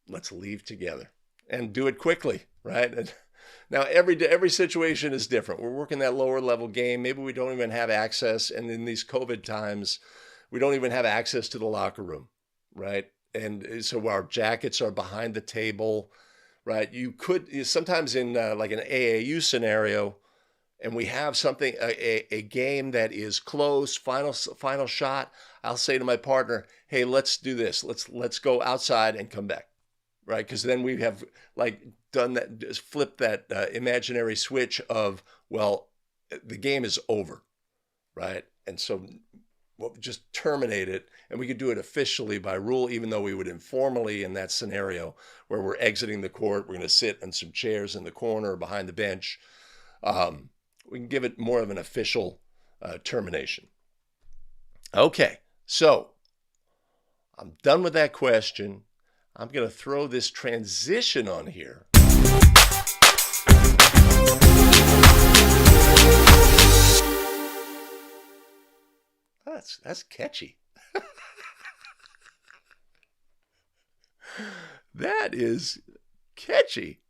Let's leave together and do it quickly, right? And now, every situation is different. We're working that lower level game. Maybe we don't even have access. And in these COVID times, we don't even have access to the locker room, right? And so our jackets are behind the table, right? You could sometimes in like an AAU scenario, and we have something, a game that is close, final shot. I'll say to my partner, hey, let's do this. Let's go outside and come back. Right, because then we have like done that, just flipped that imaginary switch of, well, the game is over, right? And so we'll just terminate it, and we could do it officially by rule, even though we would informally in that scenario where we're exiting the court, we're going to sit on some chairs in the corner or behind the bench. We can give it more of an official termination. Okay, so I'm done with that question. I'm going to throw this transition on here. That's catchy. That is catchy.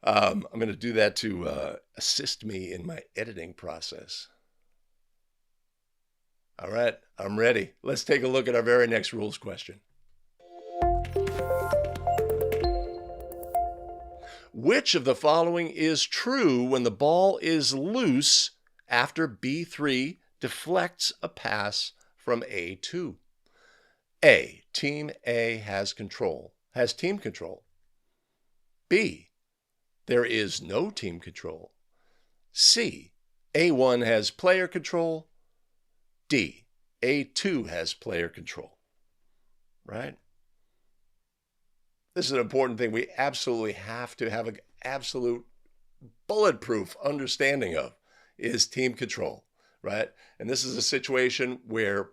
I'm going to do that to assist me in my editing process. All right, I'm ready. Let's take a look at our very next rules question. Which of the following is true when the ball is loose after B3 deflects a pass from A2? A, Team A has team control. B, there is no team control. C, A1 has player control. D, A2 has player control. Right? This is an important thing we absolutely have to have an absolute bulletproof understanding of, is team control, right? And this is a situation where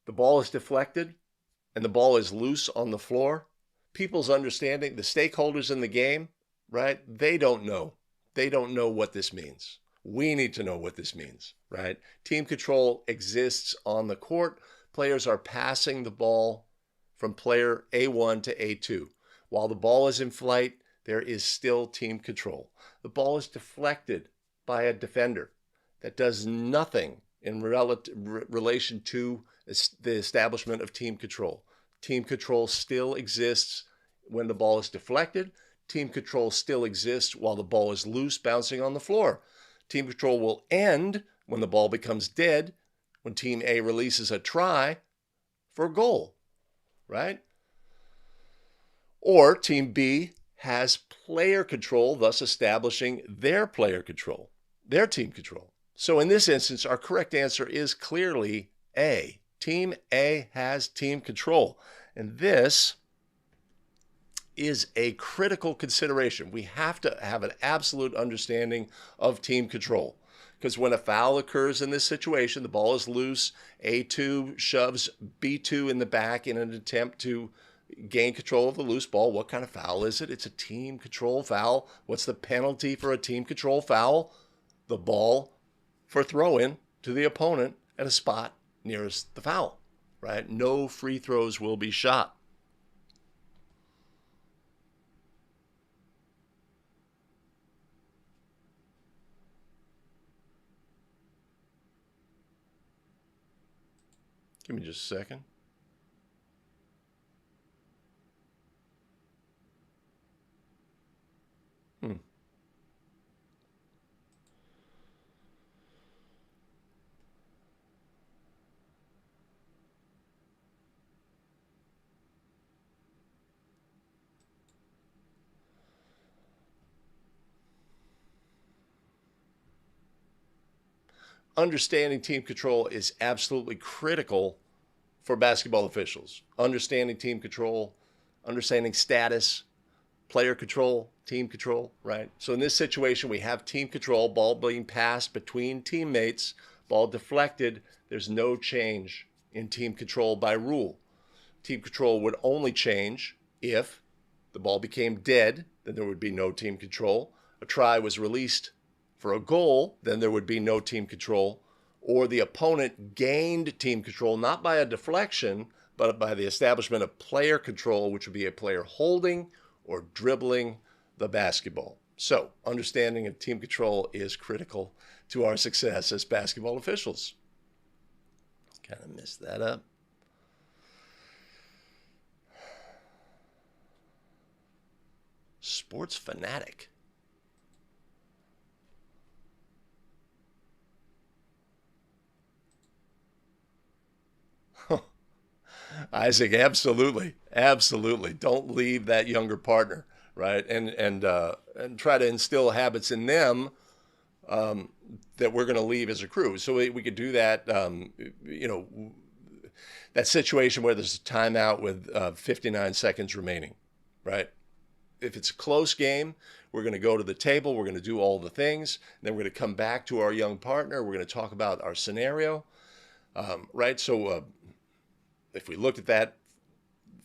the ball is deflected and the ball is loose on the floor. People's understanding, the stakeholders in the game, right? They don't know. They don't know what this means. We need to know what this means, right? Team control exists on the court. Players are passing the ball from player A1 to A2. While the ball is in flight, there is still team control. The ball is deflected by a defender that does nothing in relation to the establishment of team control. Team control still exists when the ball is deflected. Team control still exists while the ball is loose, bouncing on the floor. Team control will end when the ball becomes dead, when Team A releases a try for a goal, right? Or Team B has player control, thus establishing their player control, their team control. So in this instance, our correct answer is clearly A. Team A has team control. And this is a critical consideration. We have to have an absolute understanding of team control, because when a foul occurs in this situation, the ball is loose, A2 shoves B2 in the back in an attempt to gain control of the loose ball. What kind of foul is it? It's a team control foul. What's the penalty for a team control foul? The ball for throw-in to the opponent at a spot nearest the foul, right? No free throws will be shot. Give me just a second. Understanding team control is absolutely critical for basketball officials. Understanding team control, understanding status, player control, team control, right? So in this situation, we have team control, ball being passed between teammates, ball deflected. There's no change in team control by rule. Team control would only change if the ball became dead, then there would be no team control. A try was released for a goal, then there would be no team control. Or the opponent gained team control, not by a deflection, but by the establishment of player control, which would be a player holding or dribbling the basketball. So, understanding of team control is critical to our success as basketball officials. Kind of messed that up. Sports fanatic. Isaac, absolutely, absolutely. Don't leave that younger partner, right? And try to instill habits in them that we're going to leave as a crew. So we could do that. That situation where there's a timeout with 59 seconds remaining, right? If it's a close game, we're going to go to the table. We're going to do all the things. And then we're going to come back to our young partner. We're going to talk about our scenario, right? So if we looked at that,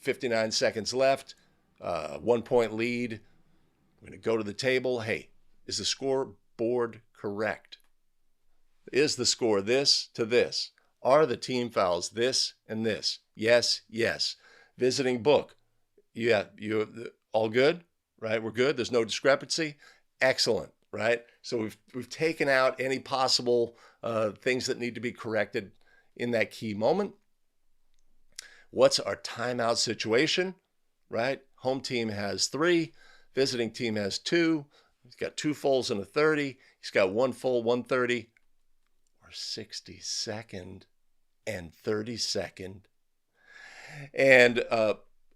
59 seconds left, 1 point lead, we're going to go to the table. Hey, is the scoreboard correct? Is the score this to this? Are the team fouls this and this? Yes, yes. Visiting book. Yeah, you all good, right? We're good. There's no discrepancy. Excellent, right? So we've taken out any possible things that need to be corrected in that key moment. What's our timeout situation, right? Home team has 3, visiting team has 2. He's got 2 fulls and a 30. He's got 1 full, 130, or 60-second and 30-second, and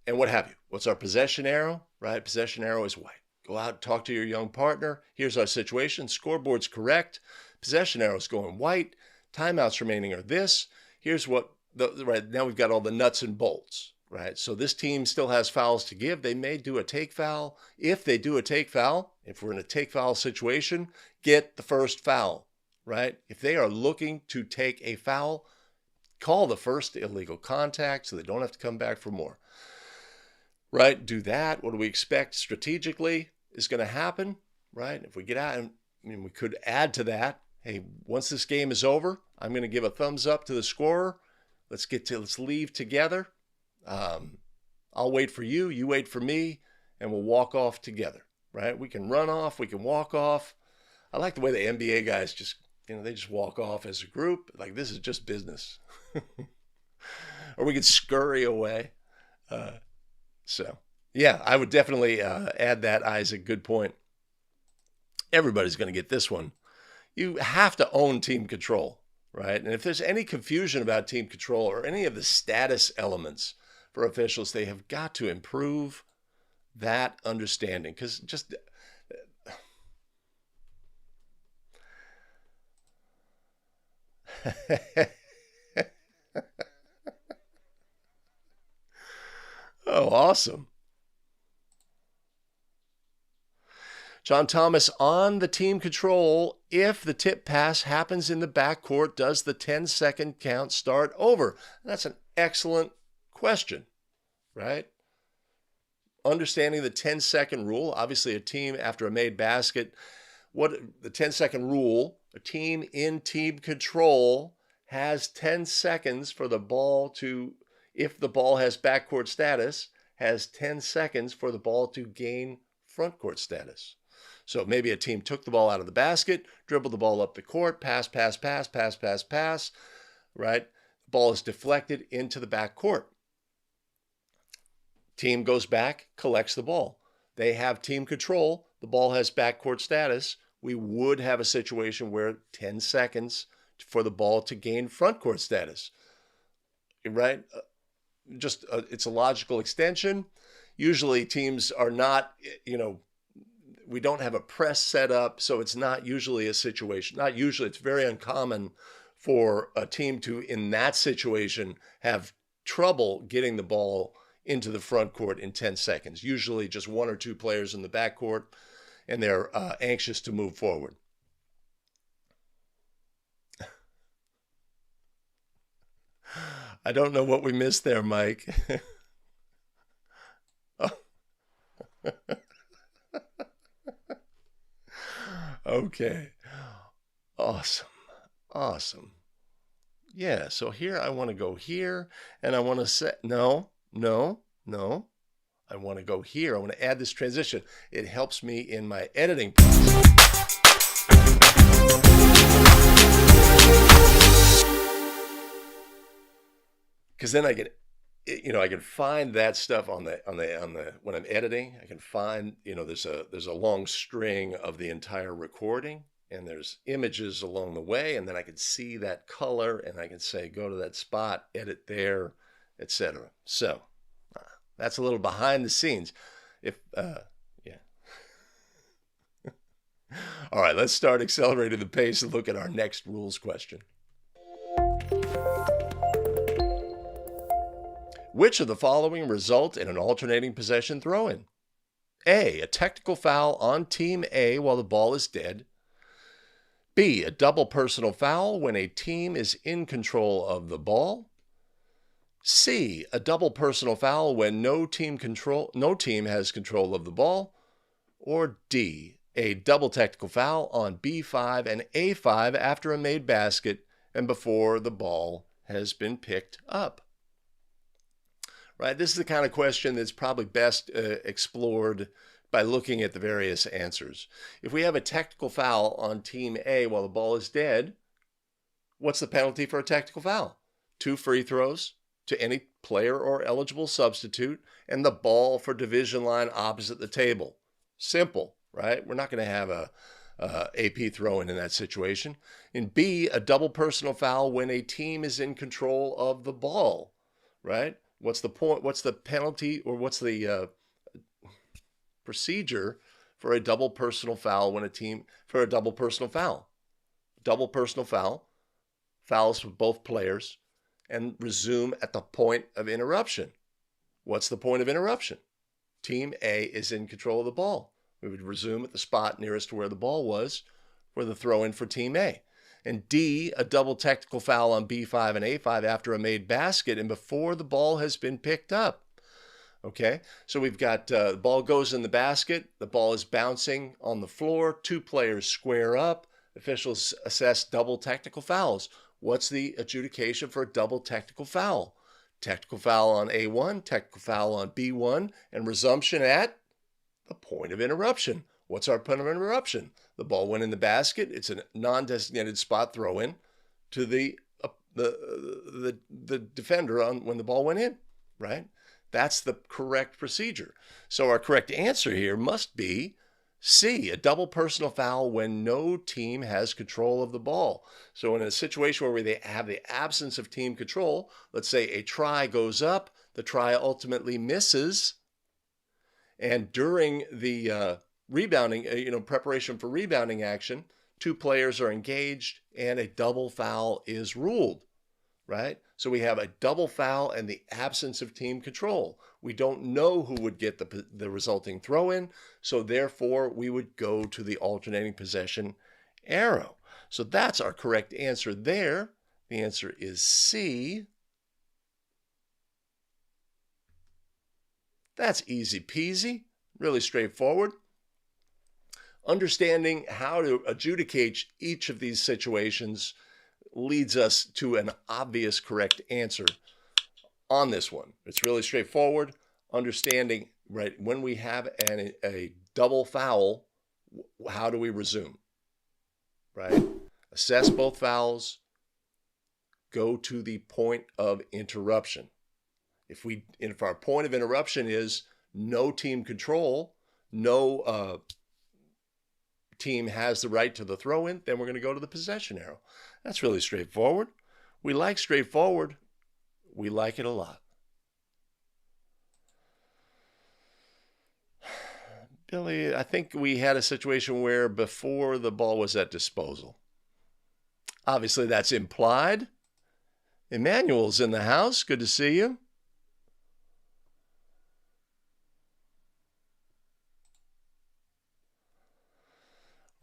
what have you. What's our possession arrow, right? Possession arrow is white. Go out, talk to your young partner. Here's our situation. Scoreboard's correct. Possession arrow is going white. Timeouts remaining are this. Here's what, right now we've got all the nuts and bolts, right? So this team still has fouls to give. They may do a take foul. If they do a take foul, if we're in a take foul situation, get the first foul, right? If they are looking to take a foul, call the first illegal contact so they don't have to come back for more. Right? Do that. What do we expect strategically is going to happen? Right? If we get out, we could add to that. Hey, once this game is over, I'm going to give a thumbs up to the scorer. Let's leave together. I'll wait for you. You wait for me, and we'll walk off together. Right? We can run off. We can walk off. I like the way the NBA guys just, they just walk off as a group. Like, this is just business. Or we could scurry away. So, yeah, I would definitely add that, Isaac. Good point. Everybody's going to get this one. You have to own team control, right? And if there's any confusion about team control or any of the status elements for officials, they have got to improve that understanding. Because just... Oh, awesome. John Thomas, on the team control, if the tip pass happens in the backcourt, does the 10-second count start over? That's an excellent question, right? Understanding the 10-second rule, obviously a team after a made basket, the 10-second rule, a team in team control has 10 seconds for the ball to, if the ball has backcourt status, has 10 seconds for the ball to gain frontcourt status. So maybe a team took the ball out of the basket, dribbled the ball up the court, pass, right? The ball is deflected into the backcourt. Team goes back, collects the ball. They have team control. The ball has backcourt status. We would have a situation where 10 seconds for the ball to gain frontcourt status, right? It's a logical extension. Usually teams are not, we don't have a press set up, so it's not usually a situation. Not usually, it's very uncommon for a team to, in that situation, have trouble getting the ball into the front court in 10 seconds. Usually just 1 or 2 players in the backcourt, and they're anxious to move forward. I don't know what we missed there, Mike. Okay. Awesome. Yeah, so here I want to go here, and I want to say, no. I want to go here. I want to add this transition. It helps me in my editing process. Because then I can find that stuff on the when I'm editing. I can find, there's a long string of the entire recording, and there's images along the way, and then I can see that color, and I can say, go to that spot, edit there, etc. So that's a little behind the scenes. All right, let's start accelerating the pace and look at our next rules question. Which of the following result in an alternating possession throw-in? A, a technical foul on Team A while the ball is dead. B, a double personal foul when a team is in control of the ball. C, a double personal foul when no team has control of the ball. Or D, a double technical foul on B5 and A5 after a made basket and before the ball has been picked up. Right? This is the kind of question that's probably best explored by looking at the various answers. If we have a technical foul on team A while the ball is dead, what's the penalty for a technical foul? 2 free throws to any player or eligible substitute and the ball for division line opposite the table. Simple, right? We're not going to have a AP throw-in that situation. In B, a double personal foul when a team is in control of the ball, right? What's the point? What's the penalty, or what's the procedure for a double personal foul when for a double personal foul? Double personal foul, fouls for both players, and resume at the point of interruption. What's the point of interruption? Team A is in control of the ball. We would resume at the spot nearest to where the ball was for the throw-in for Team A. And D, a double technical foul on B5 and A5 after a made basket and before the ball has been picked up. Okay, so we've got the ball goes in the basket, the ball is bouncing on the floor, 2 players square up, officials assess double technical fouls. What's the adjudication for a double technical foul? Technical foul on A1, technical foul on B1, and resumption at the point of interruption. What's our point of interruption? The ball went in the basket. It's a non-designated spot throw-in to the defender when the ball went in, right? That's the correct procedure. So our correct answer here must be C, a double personal foul when no team has control of the ball. So in a situation where they have the absence of team control, let's say a try goes up, the try ultimately misses, and during the rebounding, preparation for rebounding action, 2 players are engaged and a double foul is ruled, right? So we have a double foul and the absence of team control. We don't know who would get the resulting throw-in, so therefore we would go to the alternating possession arrow. So that's our correct answer there. The answer is C. That's easy peasy, really straightforward. Understanding how to adjudicate each of these situations leads us to an obvious correct answer on this one. It's really straightforward. Understanding, right, when we have a double foul, how do we resume, right? Assess both fouls, go to the point of interruption. If our point of interruption is no team control, no team has the right to the throw-in, then we're going to go to the possession arrow. That's really straightforward. We like straightforward. We like it a lot. Billy, I think we had a situation where before the ball was at disposal. Obviously, that's implied. Emmanuel's in the house. Good to see you.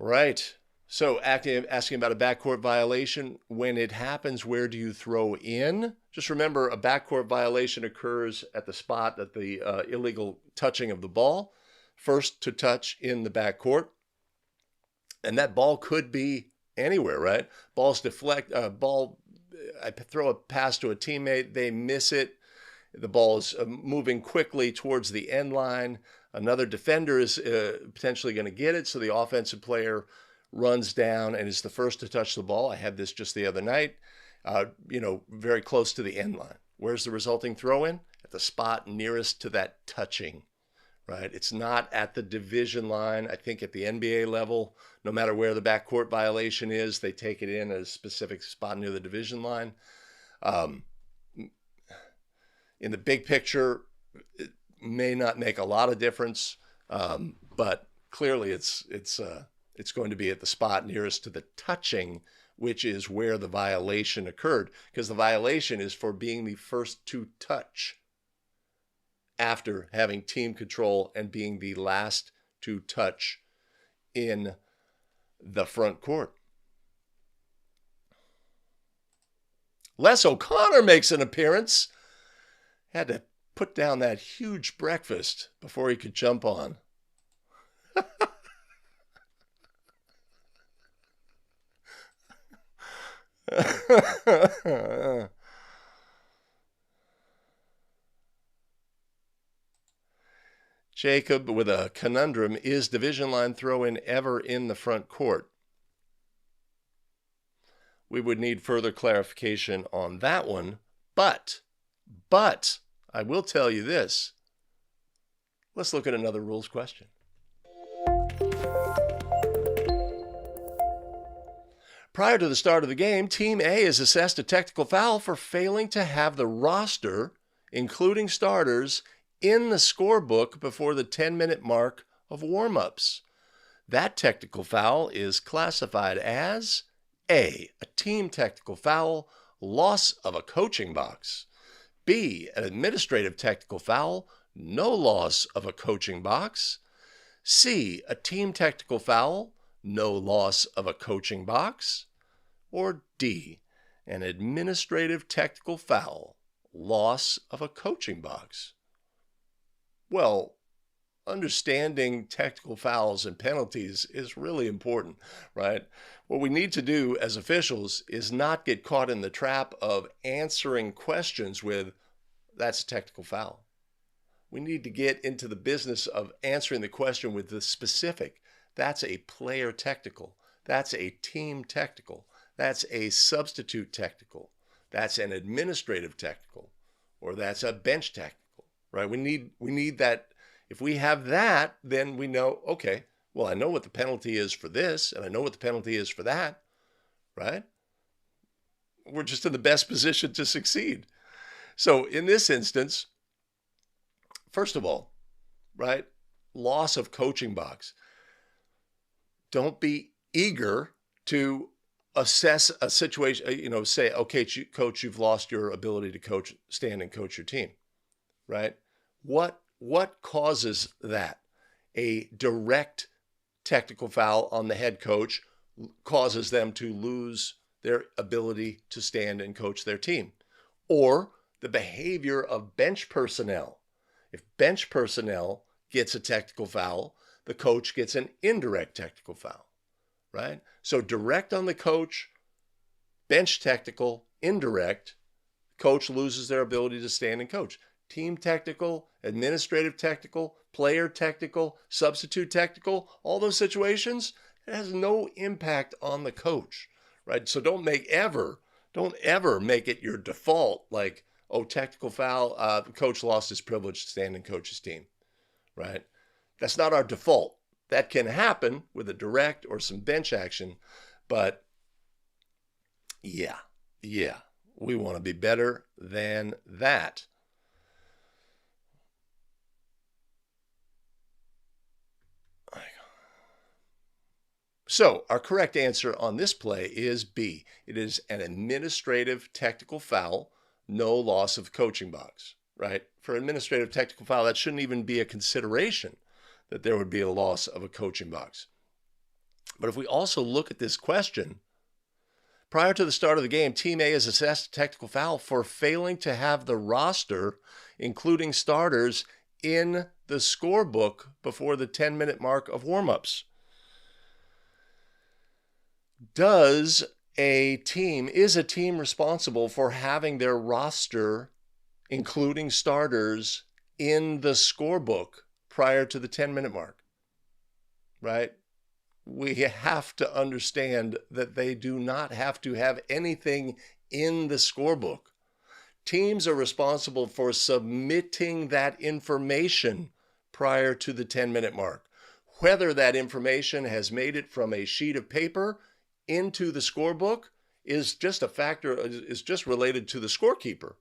Right. So asking about a backcourt violation, when it happens, where do you throw in? Just remember, a backcourt violation occurs at the spot that the illegal touching of the ball, first to touch in the backcourt. And that ball could be anywhere, right? Balls deflect, I throw a pass to a teammate, they miss it. The ball is moving quickly towards the end line. Another defender is potentially going to get it, so the offensive player runs down and is the first to touch the ball. I had this just the other night, very close to the end line. Where's the resulting throw-in? At the spot nearest to that touching, right? It's not at the division line. I think at the NBA level, no matter where the backcourt violation is, they take it in at a specific spot near the division line. In the big picture, it may not make a lot of difference, but clearly it's going to be at the spot nearest to the touching, which is where the violation occurred, because the violation is for being the first to touch after having team control and being the last to touch in the front court. Les O'Connor makes an appearance. Had to put down that huge breakfast before he could jump on. Jacob with a conundrum. Is division line throw-in ever in the front court? We would need further clarification on that one. But I will tell you this. Let's look at another rules question. Prior to the start of the game, Team A is assessed a technical foul for failing to have the roster, including starters, in the scorebook before the 10-minute mark of warm-ups. That technical foul is classified as A, a team technical foul, loss of a coaching box. B, an administrative technical foul, no loss of a coaching box. C, a team technical foul, no loss of a coaching box. Or D, an administrative technical foul, loss of a coaching box. Well, understanding technical fouls and penalties is really important, right? What we need to do as officials is not get caught in the trap of answering questions with, that's a technical foul. We need to get into the business of answering the question with the specific. That's a player technical. That's a team technical. That's a substitute technical. That's an administrative technical. Or that's a bench technical, right? We need that. If we have that, then we know, okay, well, I know what the penalty is for this, and I know what the penalty is for that, right? We're just in the best position to succeed. So in this instance, first of all, right, loss of coaching box. Don't be eager to assess a situation, say, okay, coach, you've lost your ability to stand and coach your team, right? What causes that? A direct technical foul on the head coach causes them to lose their ability to stand and coach their team. Or the behavior of bench personnel. If bench personnel gets a technical foul, the coach gets an indirect technical foul, right? So direct on the coach, bench technical, indirect, coach loses their ability to stand and coach. Team technical, administrative technical, player technical, substitute technical, all those situations, it has no impact on the coach, right? So don't ever make it your default, like, oh, technical foul, the coach lost his privilege to stand and coach his team, right? That's not our default. That can happen with a direct or some bench action, but yeah, we want to be better than that. So our correct answer on this play is B. It is an administrative technical foul, no loss of coaching box, right? For administrative technical foul, that shouldn't even be a consideration that there would be a loss of a coaching box. But if we also look at this question, prior to the start of the game, Team A is assessed a technical foul for failing to have the roster, including starters, in the scorebook before the 10-minute mark of warm-ups. Is a team responsible for having their roster, including starters, in the scorebook prior to the 10-minute mark, right? We have to understand that they do not have to have anything in the scorebook. Teams are responsible for submitting that information prior to the 10-minute mark. Whether that information has made it from a sheet of paper into the scorebook is just a factor, is just related to the scorekeeper,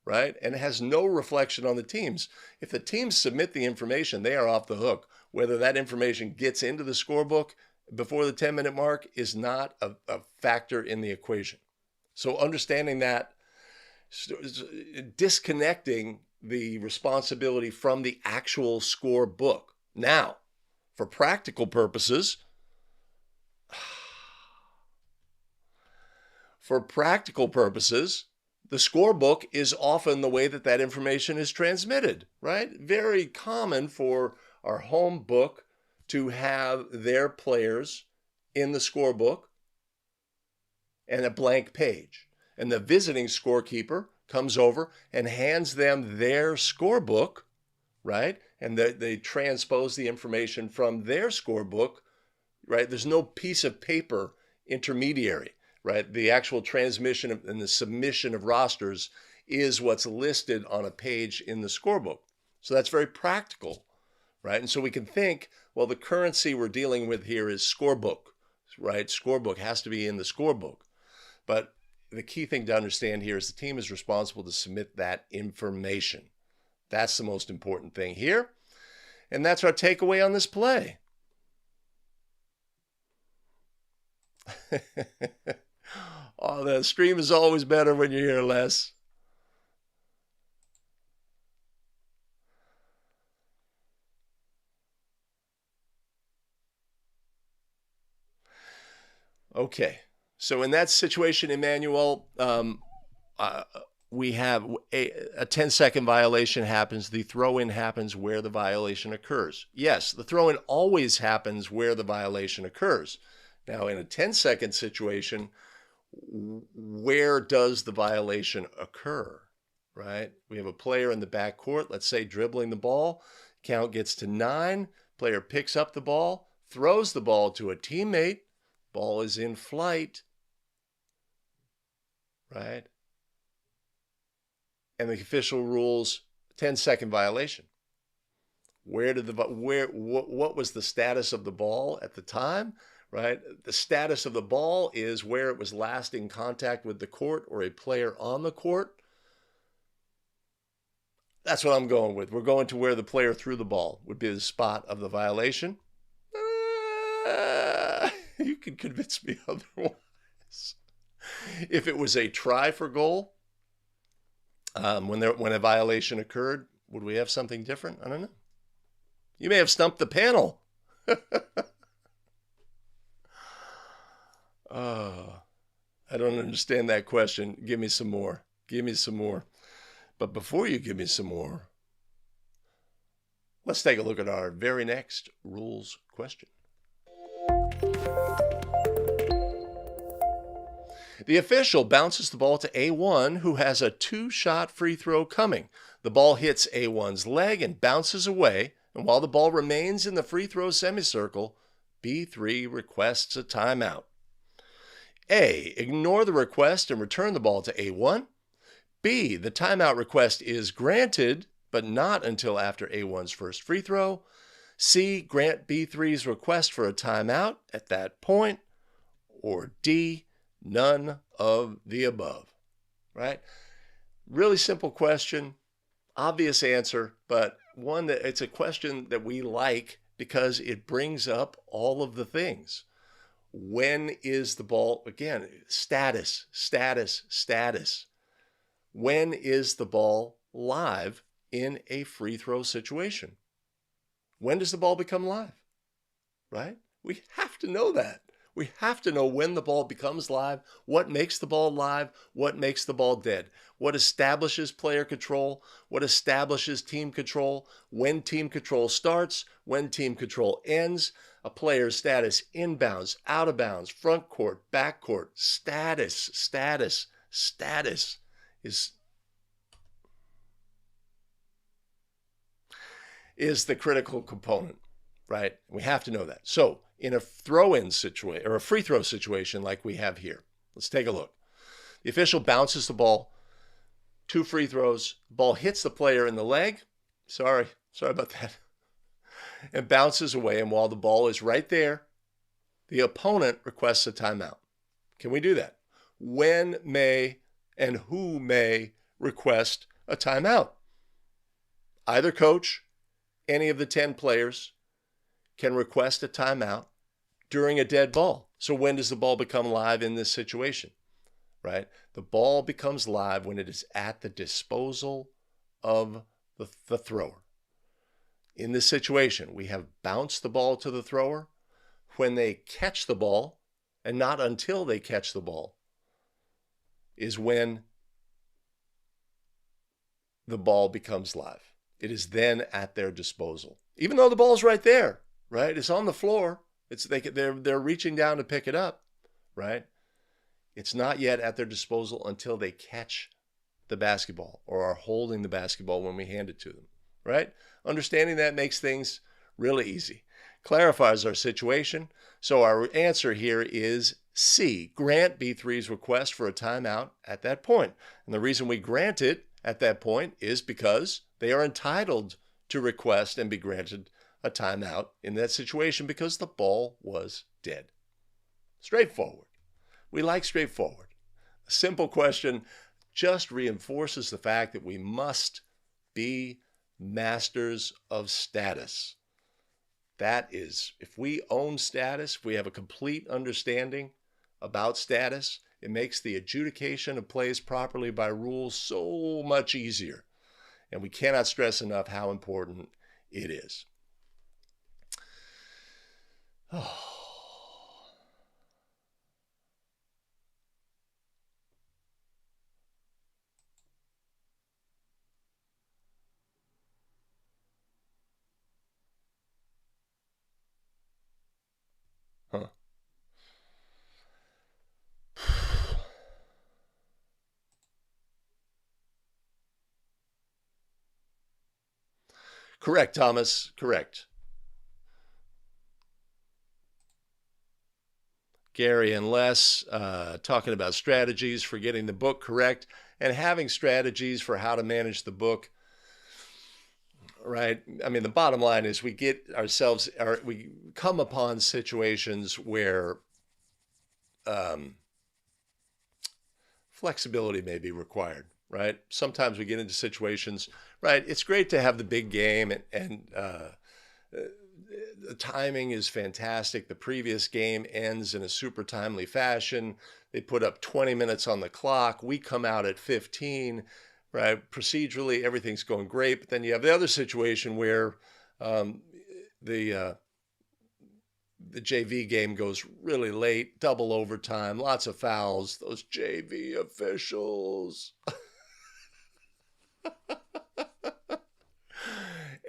right? And it has no reflection on the teams. If the teams submit the information, they are off the hook. Whether that information gets into the scorebook before the 10-minute mark is not a factor in the equation. So understanding that, disconnecting the responsibility from the actual scorebook. Now, for practical purposes, the scorebook is often the way that information is transmitted, right? Very common for our home book to have their players in the scorebook and a blank page. And the visiting scorekeeper comes over and hands them their scorebook, right? And they transpose the information from their scorebook, right? There's no piece of paper intermediary, right? The actual transmission and the submission of rosters is what's listed on a page in the scorebook. So that's very practical, right? And so we can think, well, the currency we're dealing with here is scorebook, right? Scorebook has to be in the scorebook. But the key thing to understand here is the team is responsible to submit that information. That's the most important thing here. And that's our takeaway on this play. Oh, the stream is always better when you're here, Les. Okay, so in that situation, Emmanuel, we have a 10-second violation happens. The throw-in happens where the violation occurs. Yes, the throw-in always happens where the violation occurs. Now, in a 10-second situation, where does the violation occur, right? We have a player in the backcourt, let's say dribbling the ball. Count gets to 9. Player picks up the ball, throws the ball to a teammate. Ball is in flight, right? And the official rules 10-second violation. What was the status of the ball at the time, right? The status of the ball is where it was last in contact with the court or a player on the court. That's what I'm going with. We're going to where the player threw the ball would be the spot of the violation. You can convince me otherwise. If it was a try for goal, when a violation occurred, would we have something different? I don't know. You may have stumped the panel. Oh, I don't understand that question. Give me some more. Give me some more. But before you give me some more, let's take a look at our very next rules question. The official bounces the ball to A1, who has a 2-shot free throw coming. The ball hits A1's leg and bounces away, and while the ball remains in the free throw semicircle, B3 requests a timeout. A, ignore the request and return the ball to A1. B, the timeout request is granted, but not until after A1's first free throw. C, grant B3's request for a timeout at that point. Or D, none of the above, right? Really simple question, obvious answer, but one that it's a question that we like because it brings up all of the things. When is the ball, again, status. When is the ball live in a free throw situation? When does the ball become live, right? We have to know that. We have to know when the ball becomes live, what makes the ball live, what makes the ball dead, what establishes player control, what establishes team control, when team control starts, when team control ends, a player's status inbounds, out of bounds, front court, back court, status is the critical component, right? We have to know that. So in a throw-in situation or a free throw situation like we have here, let's take a look. The official bounces the ball, 2 free throws, ball hits the player in the leg. Sorry about that. And bounces away. And while the ball is right there, the opponent requests a timeout. Can we do that? When may and who may request a timeout? Either coach, any of the 10 players can request a timeout during a dead ball. So when does the ball become live in this situation, right? The ball becomes live when it is at the disposal of the thrower. In this situation, we have bounced the ball to the thrower. When they catch the ball, and not until they catch the ball, is when the ball becomes live. It is then at their disposal. Even though the ball's right there, right? It's on the floor. They're reaching down to pick it up, right? It's not yet at their disposal until they catch the basketball or are holding the basketball when we hand it to them, right? Understanding that makes things really easy. Clarifies our situation. So our answer here is C, grant B3's request for a timeout at that point. And the reason we grant it at that point is because they are entitled to request and be granted a timeout in that situation because the ball was dead. Straightforward. We like straightforward. A simple question just reinforces the fact that we must be masters of status. That is, if we own status, if we have a complete understanding about status, it makes the adjudication of plays properly by rules so much easier. And we cannot stress enough how important it is. Oh. Huh. Correct, Thomas. Correct. Gary and Les talking about strategies for getting the book correct and having strategies for how to manage the book. Right. I mean, the bottom line is we come upon situations where flexibility may be required, right? Sometimes we get into situations, right? It's great to have the big game and the timing is fantastic. The previous game ends in a super timely fashion. They put up 20 minutes on the clock. We come out at 15. Right, procedurally, everything's going great, but then you have the other situation where the JV game goes really late, double overtime, lots of fouls. Those JV officials.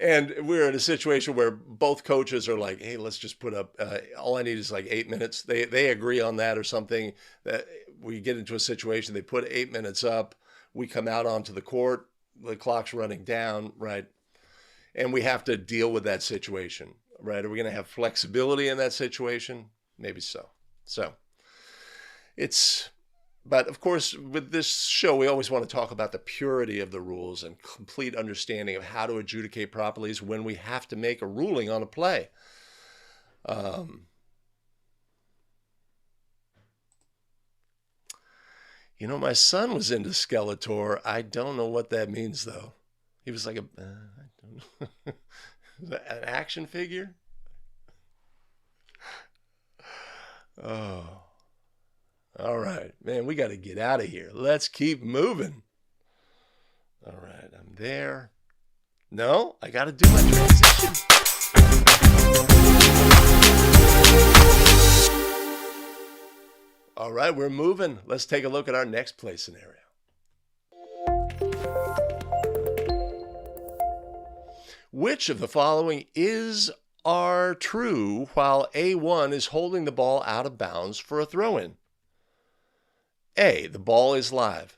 And we're in a situation where both coaches are like, hey, let's just put up, all I need is like 8 minutes. They agree on that or something. That we get into a situation, they put 8 minutes up. We come out onto the court, the clock's running down, right? And we have to deal with that situation, right? Are we going to have flexibility in that situation? Maybe so. But of course, with this show, we always want to talk about the purity of the rules and complete understanding of how to adjudicate properly is when we have to make a ruling on a play. You know, my son was into Skeletor. I don't know what that means, though. He was like I don't know, an action figure? Oh. All right, man, we got to get out of here. Let's keep moving. All right, I'm there. No, I got to do my transition. All right, we're moving. Let's take a look at our next play scenario. Which of the following are true while A1 is holding the ball out of bounds for a throw-in? A, the ball is live.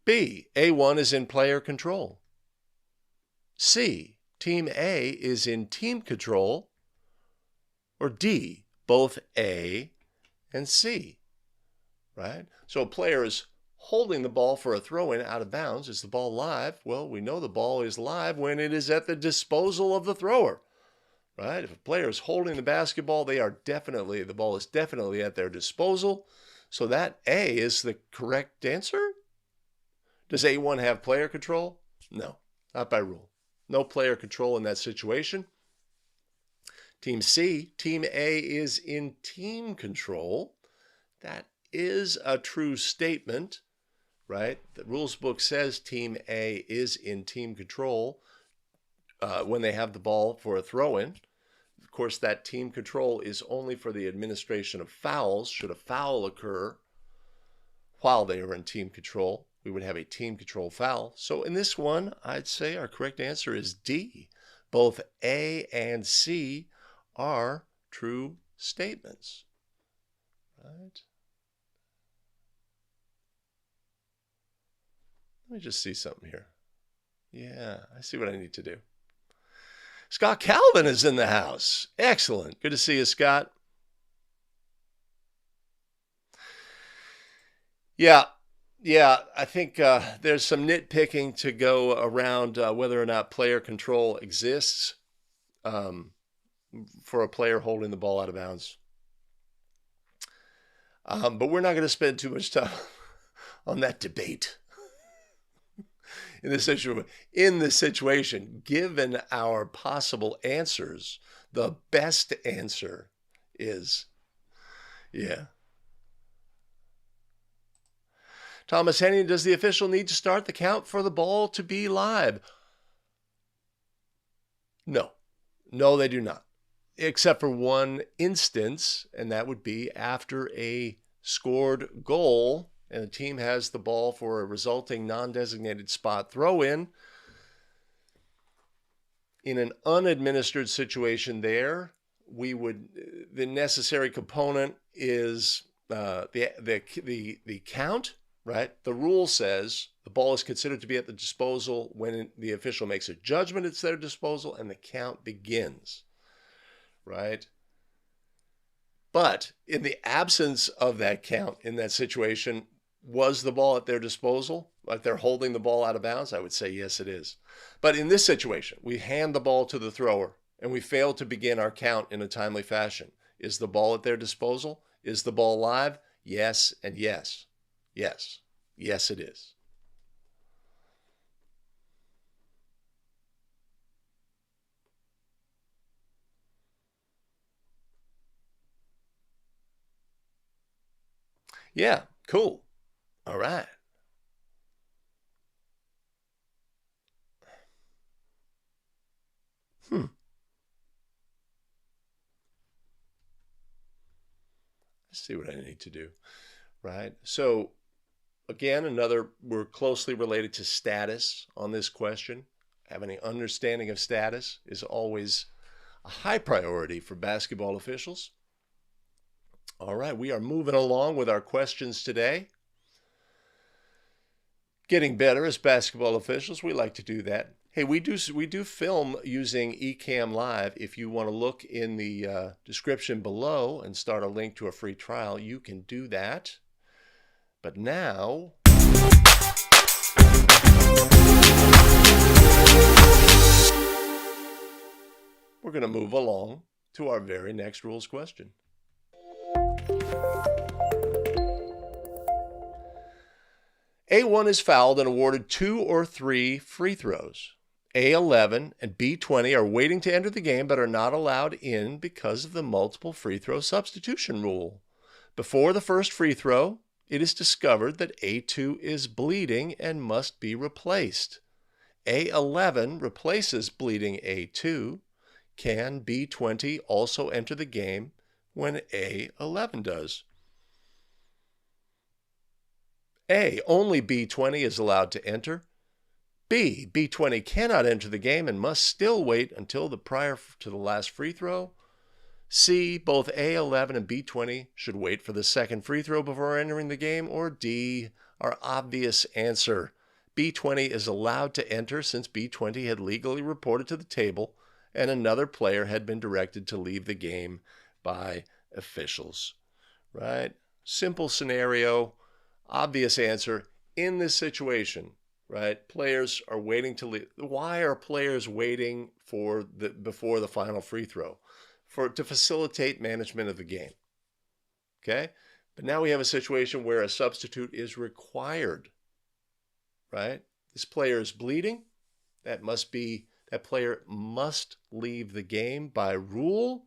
B, A1 is in player control. C, Team A is in team control. Or D, both A and C, right? So a player is holding the ball for a throw-in out of bounds. Is the ball live? Well, we know the ball is live when it is at the disposal of the thrower, right? If a player is holding the basketball, the ball is definitely at their disposal. So that A is the correct answer. Does A1 have player control? No, not by rule. No player control in that situation. Team C, Team A is in team control. That is a true statement, right? The rules book says Team A is in team control when they have the ball for a throw-in. Of course, that team control is only for the administration of fouls. Should a foul occur while they are in team control, we would have a team control foul. So in this one, I'd say our correct answer is D. Both A and C are true statements, right? Let me just see something here. Yeah, I see what I need to do. Scott Calvin is in the house. Excellent. Good to see you, Scott. Yeah, I think there's some nitpicking to go around whether or not player control exists for a player holding the ball out of bounds. But we're not going to spend too much time on that debate. In this situation, given our possible answers, the best answer is, yeah. Thomas Henning, does the official need to start the count for the ball to be live? No, they do not. Except for one instance, and that would be after a scored goal and the team has the ball for a resulting non-designated spot throw-in. In an unadministered situation there, the necessary component is the count, right? The rule says the ball is considered to be at the disposal when the official makes a judgment it's their disposal and the count begins, right? But in the absence of that count in that situation, was the ball at their disposal? Like they're holding the ball out of bounds? I would say yes, it is. But in this situation, we hand the ball to the thrower and we fail to begin our count in a timely fashion. Is the ball at their disposal? Is the ball live? Yes and yes. Yes. Yes, it is. Yeah, cool. All right. Let's see what I need to do, right? So again, we're closely related to status on this question. Having an understanding of status is always a high priority for basketball officials. All right, we are moving along with our questions today. Getting better as basketball officials, we like to do that. Hey, we do film using Ecamm Live. If you want to look in the description below and start a link to a free trial, you can do that. But now, we're going to move along to our very next rules question. A1 is fouled and awarded 2 or 3 free throws. A11 and B20 are waiting to enter the game but are not allowed in because of the multiple free throw substitution rule. Before the first free throw, it is discovered that A2 is bleeding and must be replaced. A11 replaces bleeding A2. Can B20 also enter the game when A11 does? A, only B20 is allowed to enter. B, B20 cannot enter the game and must still wait until prior to the last free throw. C, both A11 and B20 should wait for the second free throw before entering the game. Or D, our obvious answer. B20 is allowed to enter since B20 had legally reported to the table and another player had been directed to leave the game by officials. Right? Simple scenario. Obvious answer. In this situation, right? Players are waiting to leave. Why are players waiting before the final free throw? To facilitate management of the game. Okay? But now we have a situation where a substitute is required. Right? This player is bleeding. That player must leave the game by rule.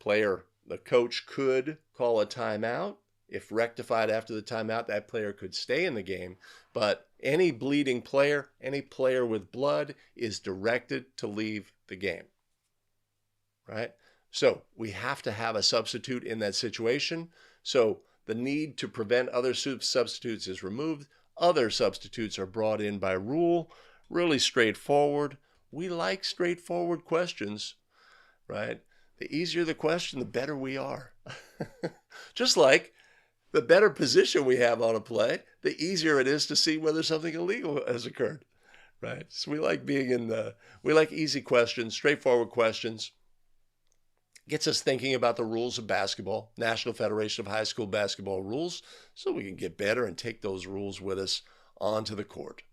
The coach could call a timeout. If rectified after the timeout, that player could stay in the game. But any bleeding player, any player with blood, is directed to leave the game. Right? So we have to have a substitute in that situation. So the need to prevent other substitutes is removed. Other substitutes are brought in by rule. Really straightforward. We like straightforward questions. Right? The easier the question, the better we are. Just like the better position we have on a play, the easier it is to see whether something illegal has occurred, right? So we like we like easy questions, straightforward questions. Gets us thinking about the rules of basketball, National Federation of High School Basketball rules, so we can get better and take those rules with us onto the court.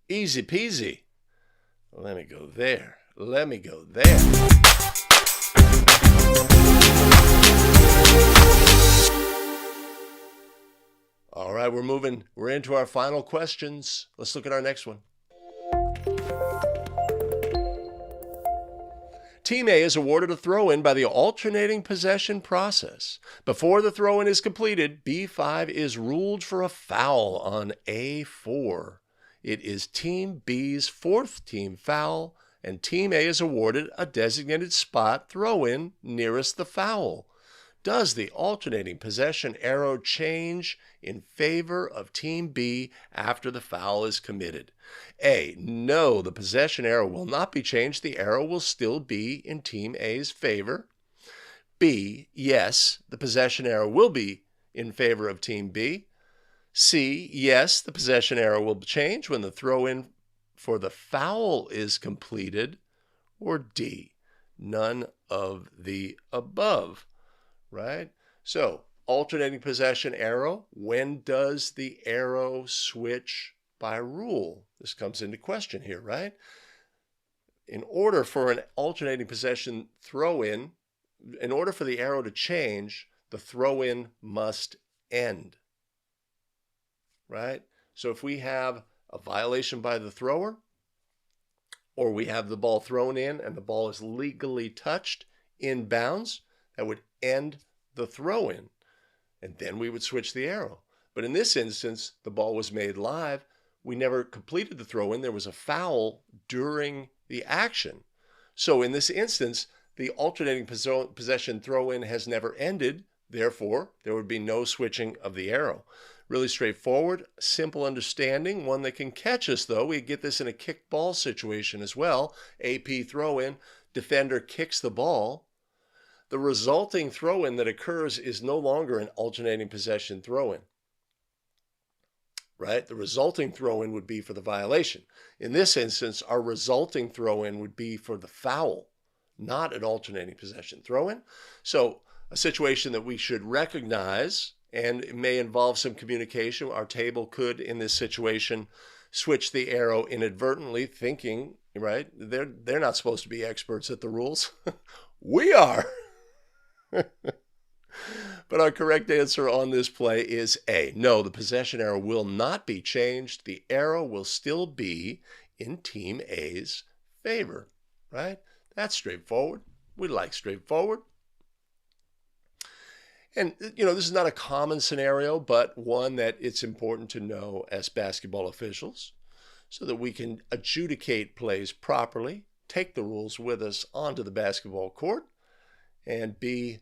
Easy peasy. Let me go there. Let me go there. All right, we're moving. We're into our final questions. Let's look at our next one. Team A is awarded a throw-in by the alternating possession process. Before the throw-in is completed, B5 is ruled for a foul on A4. It is Team B's fourth team foul, and Team A is awarded a designated spot throw-in nearest the foul. Does the alternating possession arrow change in favor of Team B after the foul is committed? A, no, the possession arrow will not be changed. The arrow will still be in Team A's favor. B, yes, the possession arrow will be in favor of Team B. C, yes, the possession arrow will change when the throw-in for the foul is completed. Or D, none of the above. Right? So, alternating possession arrow, when does the arrow switch by rule? This comes into question here, right? In order for an alternating possession throw-in, in order for the arrow to change, the throw-in must end. Right? So if we have a violation by the thrower, or we have the ball thrown in and the ball is legally touched in bounds, that would end the throw-in, and then we would switch the arrow. But in this instance, the ball was made live. We never completed the throw-in. There was a foul during the action. So in this instance, the alternating possession throw-in has never ended. Therefore, there would be no switching of the arrow. Really straightforward, simple understanding, one that can catch us, though. We get this in a kick ball situation as well. AP throw-in, defender kicks the ball. The resulting throw-in that occurs is no longer an alternating possession throw-in. Right? The resulting throw-in would be for the violation. In this instance, our resulting throw-in would be for the foul, not an alternating possession throw-in. So a situation that we should recognize, and it may involve some communication. Our table could, in this situation, switch the arrow inadvertently, thinking, right, they're not supposed to be experts at the rules. We are. But our correct answer on this play is A. No, the possession arrow will not be changed. The arrow will still be in Team A's favor, right? That's straightforward. We like straightforward. And, this is not a common scenario, but one that it's important to know as basketball officials so that we can adjudicate plays properly, take the rules with us onto the basketball court, and be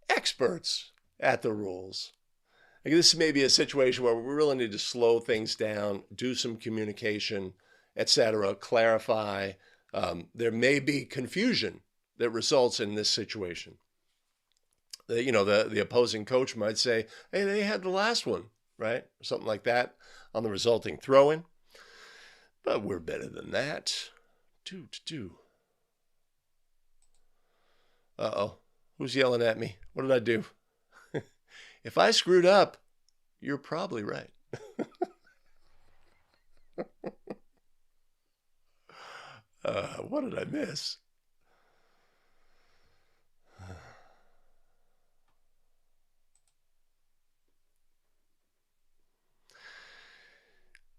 experts at the rules. This may be a situation where we really need to slow things down, do some communication, etc., clarify. There may be confusion that results in this situation. The opposing coach might say, hey, they had the last one, right? Something like that on the resulting throw-in. But we're better than that. Uh-oh. Who's yelling at me? What did I do? If I screwed up, you're probably right. What did I miss?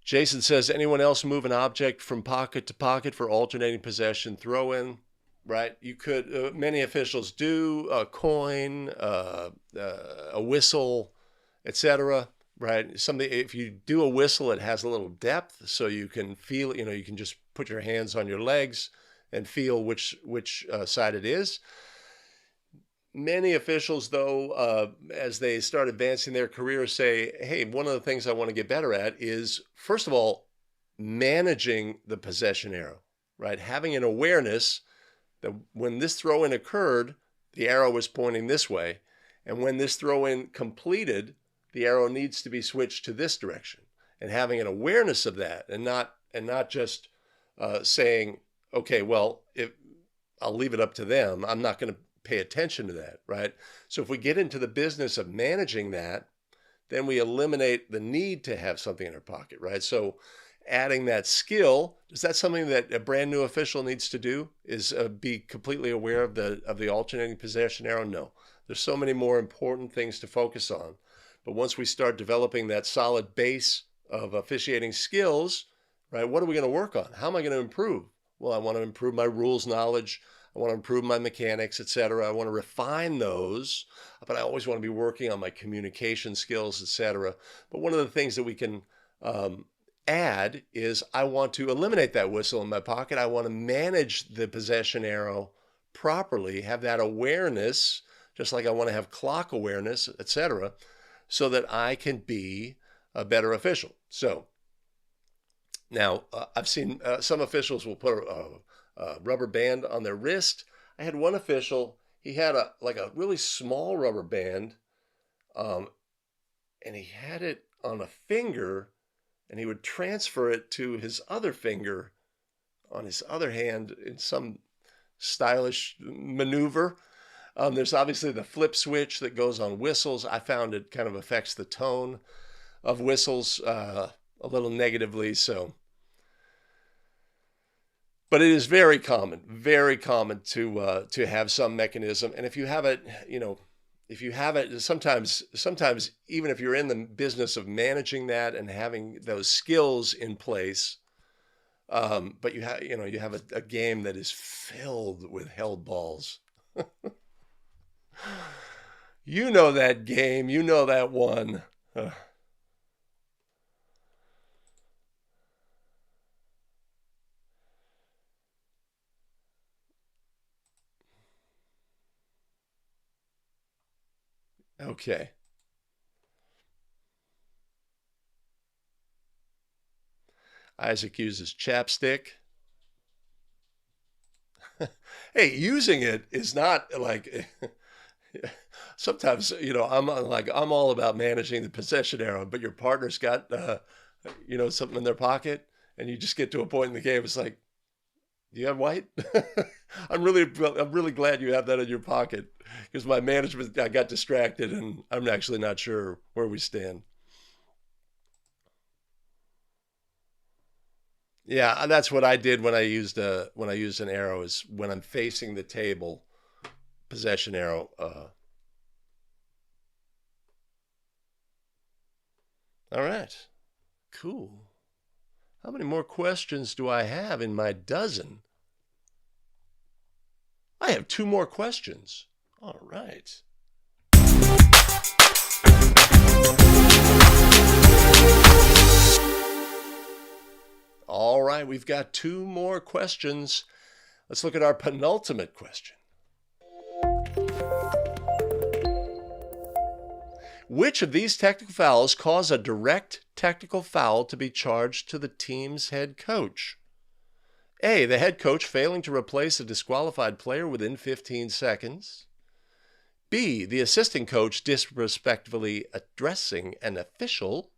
Jason says, anyone else move an object from pocket to pocket for alternating possession throw-in? Right? You could, many officials do, a coin, a whistle, etc. Right? Something, if you do a whistle, it has a little depth, so you can feel, you can just put your hands on your legs and feel which side it is. Many officials, though, as they start advancing their career, say, hey, one of the things I want to get better at is, first of all, managing the possession arrow, right? Having an awareness that when this throw-in occurred, the arrow was pointing this way. And when this throw-in completed, the arrow needs to be switched to this direction. And having an awareness of that, and not just saying, okay, well, I'll leave it up to them. I'm not going to pay attention to that, right? So if we get into the business of managing that, then we eliminate the need to have something in our pocket, right? So adding that skill, is that something that a brand new official needs to do, is be completely aware of the alternating possession arrow? No. There's so many more important things to focus on. But once we start developing that solid base of officiating skills, right, what are we going to work on? How am I going to improve? Well, I want to improve my rules knowledge. I want to improve my mechanics, etc. I want to refine those, but I always want to be working on my communication skills, etc. But one of the things that we can add is I want to eliminate that whistle in my pocket. I want to manage the possession arrow properly, have that awareness, just like I want to have clock awareness, etc., so that I can be a better official. So now I've seen some officials will put a rubber band on their wrist. I had one official, he had a really small rubber band, and he had it on a finger, and he would transfer it to his other finger on his other hand in some stylish maneuver. There's obviously the flip switch that goes on whistles. I found it kind of affects the tone of whistles a little negatively. So, but it is very common to have some mechanism. And if you have it, sometimes even if you're in the business of managing that and having those skills in place, but you have a game that is filled with held balls. You know that game. You know that one. Okay. Isaac uses chapstick. Hey, using it is not like... Sometimes, I'm all about managing the possession arrow, but your partner's got, something in their pocket, and you just get to a point in the game. It's like, do you have white? I'm really glad you have that in your pocket, because my management, I got distracted, and I'm actually not sure where we stand. Yeah, that's what I did when I used an arrow, is when I'm facing the table, possession arrow. All right, cool. How many more questions do I have in my dozen? I have 2 more questions. All right. All right, we've got 2 more questions. Let's look at our penultimate question. Which of these technical fouls cause a direct technical foul to be charged to the team's head coach? A, the head coach failing to replace a disqualified player within 15 seconds. B, the assistant coach disrespectfully addressing an official.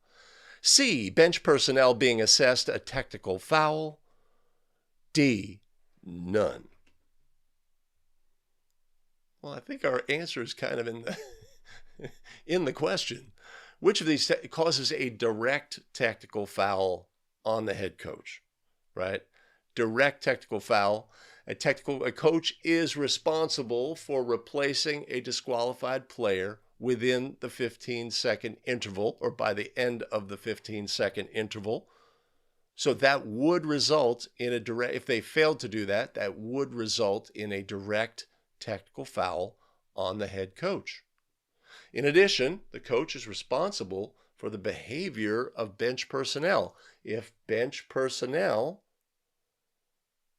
C, bench personnel being assessed a technical foul. D, none. Well, I think our answer is kind of in the question. Which of these causes a direct technical foul on the head coach, right? Direct technical foul. A coach is responsible for replacing a disqualified player within the 15-second interval, or by the end of the 15-second interval. So that would result in a direct, if they failed to do that, that would result in a direct technical foul on the head coach. In addition, the coach is responsible for the behavior of bench personnel. If bench personnel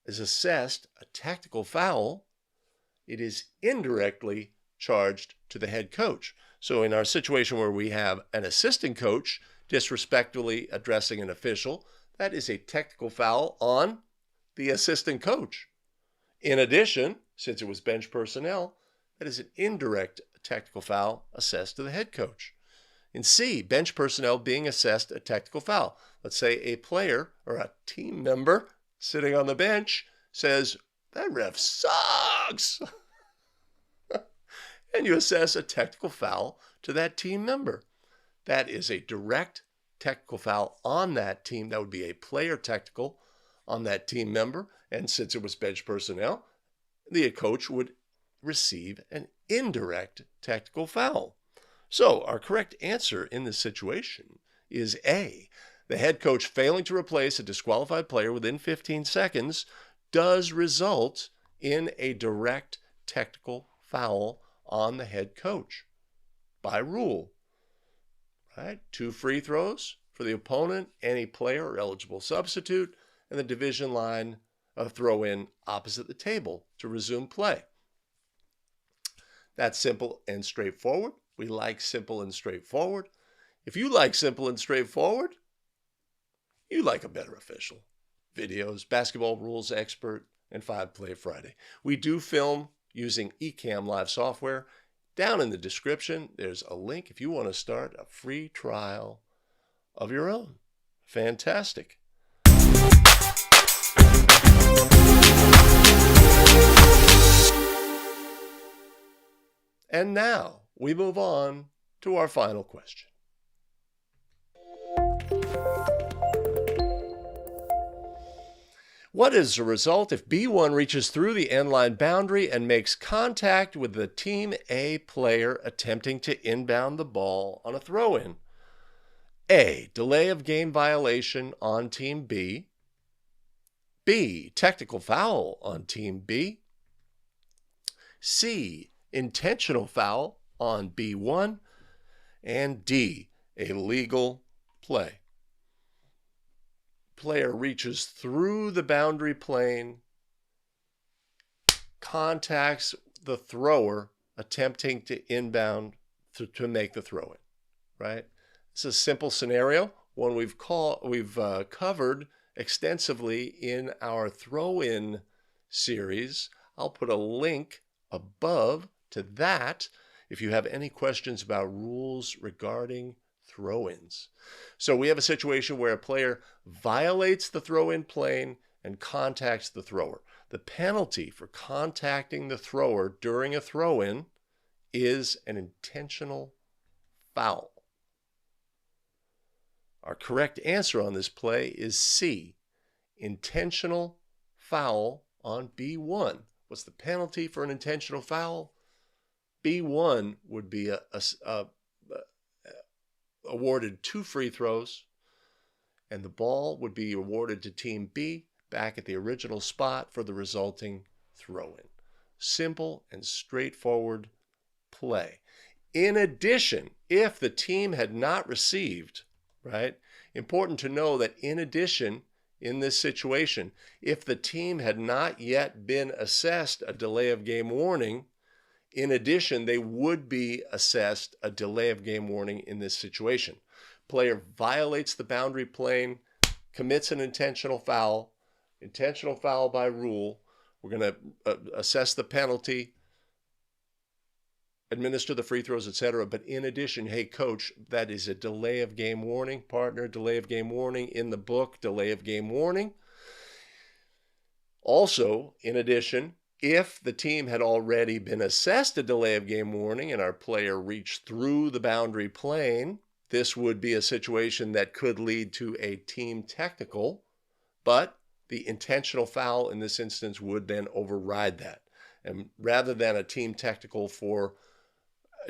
is assessed a technical foul, it is indirectly charged to the head coach. So in our situation where we have an assistant coach disrespectfully addressing an official, that is a technical foul on the assistant coach. In addition, since it was bench personnel, that is an indirect technical foul assessed to the head coach. In C, bench personnel being assessed a technical foul. Let's say a player or a team member sitting on the bench says, "That ref sucks." And you assess a technical foul to that team member. That is a direct technical foul on that team. That would be a player technical on that team member. And since it was bench personnel, the coach would receive an indirect technical foul. So our correct answer in this situation is A. The head coach failing to replace a disqualified player within 15 seconds does result in a direct technical foul on the head coach by rule. Right? 2 free throws for the opponent, any player or eligible substitute, and the division line of throw-in opposite the table to resume play. That's simple and straightforward. We like simple and straightforward. If you like simple and straightforward, you like a better official. Videos, basketball rules expert, and 5 Play Friday. We do film using Ecamm live software. Down in the description, there's a link if you want to start a free trial of your own. Fantastic. And now we move on to our final question. What is the result if B1 reaches through the end line boundary and makes contact with the Team A player attempting to inbound the ball on a throw-in? A. Delay of game violation on Team B. B. Technical foul on Team B. C. Intentional foul on B1. And D. A legal play. Player reaches through the boundary plane, contacts the thrower attempting to inbound to make the throw-in, right? It's a simple scenario, one we've covered extensively in our throw-in series. I'll put a link above to that if you have any questions about rules regarding throw-ins. So we have a situation where a player violates the throw-in plane and contacts the thrower. The penalty for contacting the thrower during a throw-in is an intentional foul. Our correct answer on this play is C, intentional foul on B1. What's the penalty for an intentional foul? B1 would be awarded 2 free throws, and the ball would be awarded to Team B back at the original spot for the resulting throw-in. Simple and straightforward play. In addition, if the team had not received, right, important to know that in addition, in this situation, if the team had not yet been assessed a delay of game warning, in addition, they would be assessed a delay of game warning in this situation. Player violates the boundary plane, commits an intentional foul by rule. We're going to assess the penalty, administer the free throws, etc. But in addition, hey, coach, that is a delay of game warning. Partner, delay of game warning. In the book, delay of game warning. Also, in addition, if the team had already been assessed a delay of game warning and our player reached through the boundary plane, this would be a situation that could lead to a team technical, but the intentional foul in this instance would then override that. And rather than a team technical for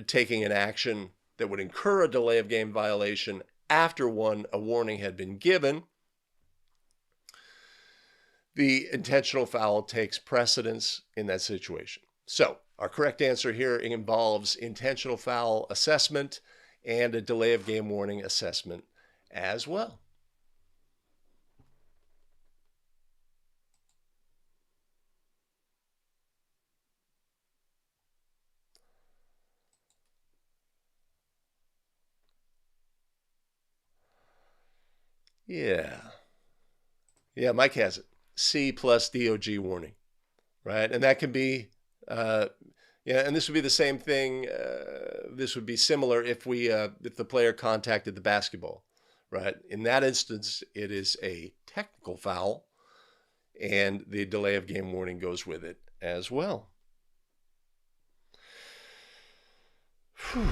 taking an action that would incur a delay of game violation after a warning had been given, the intentional foul takes precedence in that situation. So our correct answer here involves intentional foul assessment and a delay of game warning assessment as well. Yeah, Mike has it. C plus DOG warning, right? And that can be, yeah, and this would be the same thing. This would be similar if if the player contacted the basketball, right? In that instance, it is a technical foul, and the delay of game warning goes with it as well. Whew.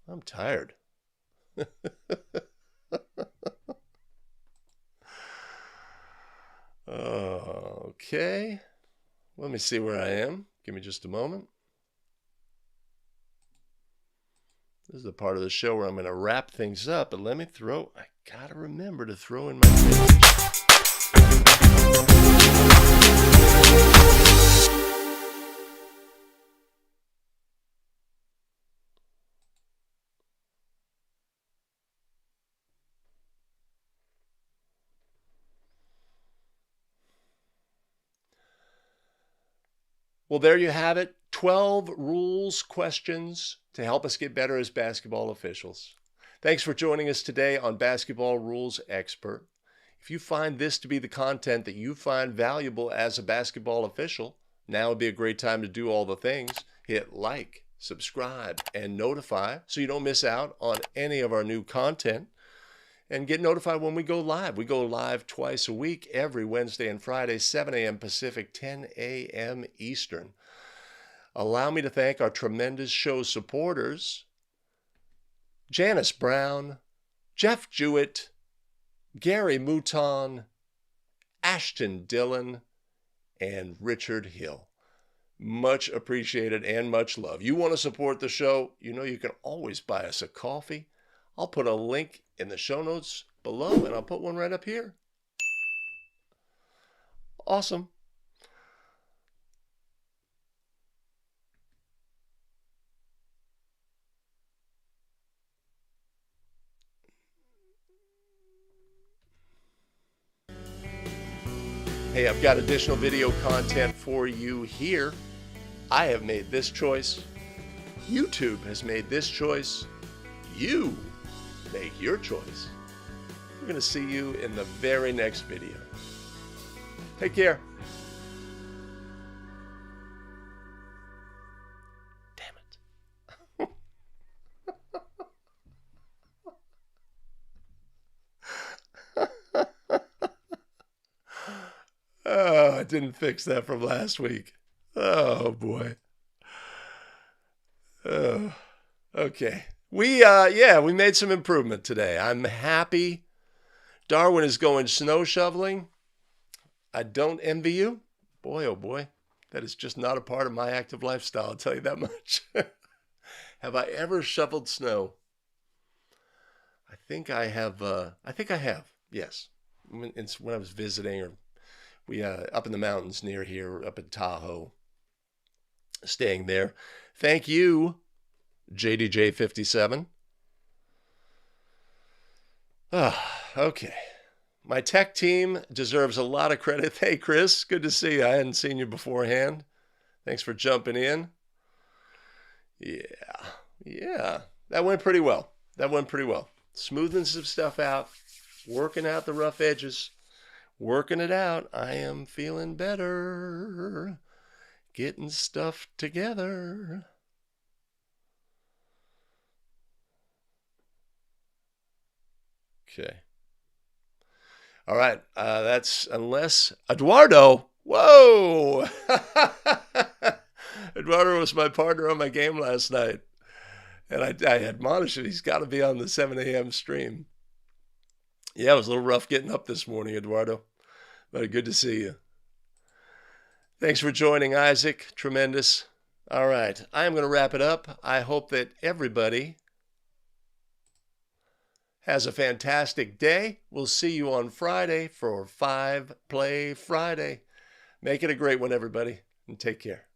I'm tired. Okay. Let me see where I am. Give me just a moment. This is the part of the show where I'm going to wrap things up, but let me I got to remember to throw in my page. Well, there you have it. 12 rules questions to help us get better as basketball officials. Thanks for joining us today on Basketball Rules Expert. If you find this to be the content that you find valuable as a basketball official, now would be a great time to do all the things. Hit like, subscribe, and notify so you don't miss out on any of our new content. And get notified when we go live. We go live twice a week, every Wednesday and Friday, 7 a.m. Pacific, 10 a.m. Eastern. Allow me to thank our tremendous show supporters, Janice Brown, Jeff Jewett, Gary Mouton, Ashton Dillon, and Richard Hill. Much appreciated and much love. You want to support the show? You know you can always buy us a coffee. I'll put a link in the show notes below, and I'll put one right up here. Awesome. Hey, I've got additional video content for you here. I have made this choice. YouTube has made this choice. You make your choice. We're going to see you in the very next video. Take care. Damn it. Oh, I didn't fix that from last week. Oh, boy. Oh, okay. We made some improvement today. I'm happy. Darwin is going snow shoveling. I don't envy you. Boy, oh boy. That is just not a part of my active lifestyle, I'll tell you that much. Have I ever shoveled snow? I think I have. Yes. When I was visiting, or we up in the mountains near here, up in Tahoe, staying there. Thank you, JDJ57. Okay. My tech team deserves a lot of credit. Hey, Chris, good to see you. I hadn't seen you beforehand. Thanks for jumping in. Yeah. That went pretty well. Smoothing some stuff out, working out the rough edges, working it out. I am feeling better. Getting stuff together. Okay. All right. That's unless Eduardo. Whoa. Eduardo was my partner on my game last night. And I admonished him. He's got to be on the 7 a.m. stream. Yeah, it was a little rough getting up this morning, Eduardo. But good to see you. Thanks for joining, Isaac. Tremendous. All right. I am going to wrap it up. I hope that everybody has a fantastic day. We'll see you on Friday for 5 Play Friday. Make it a great one, everybody, and take care.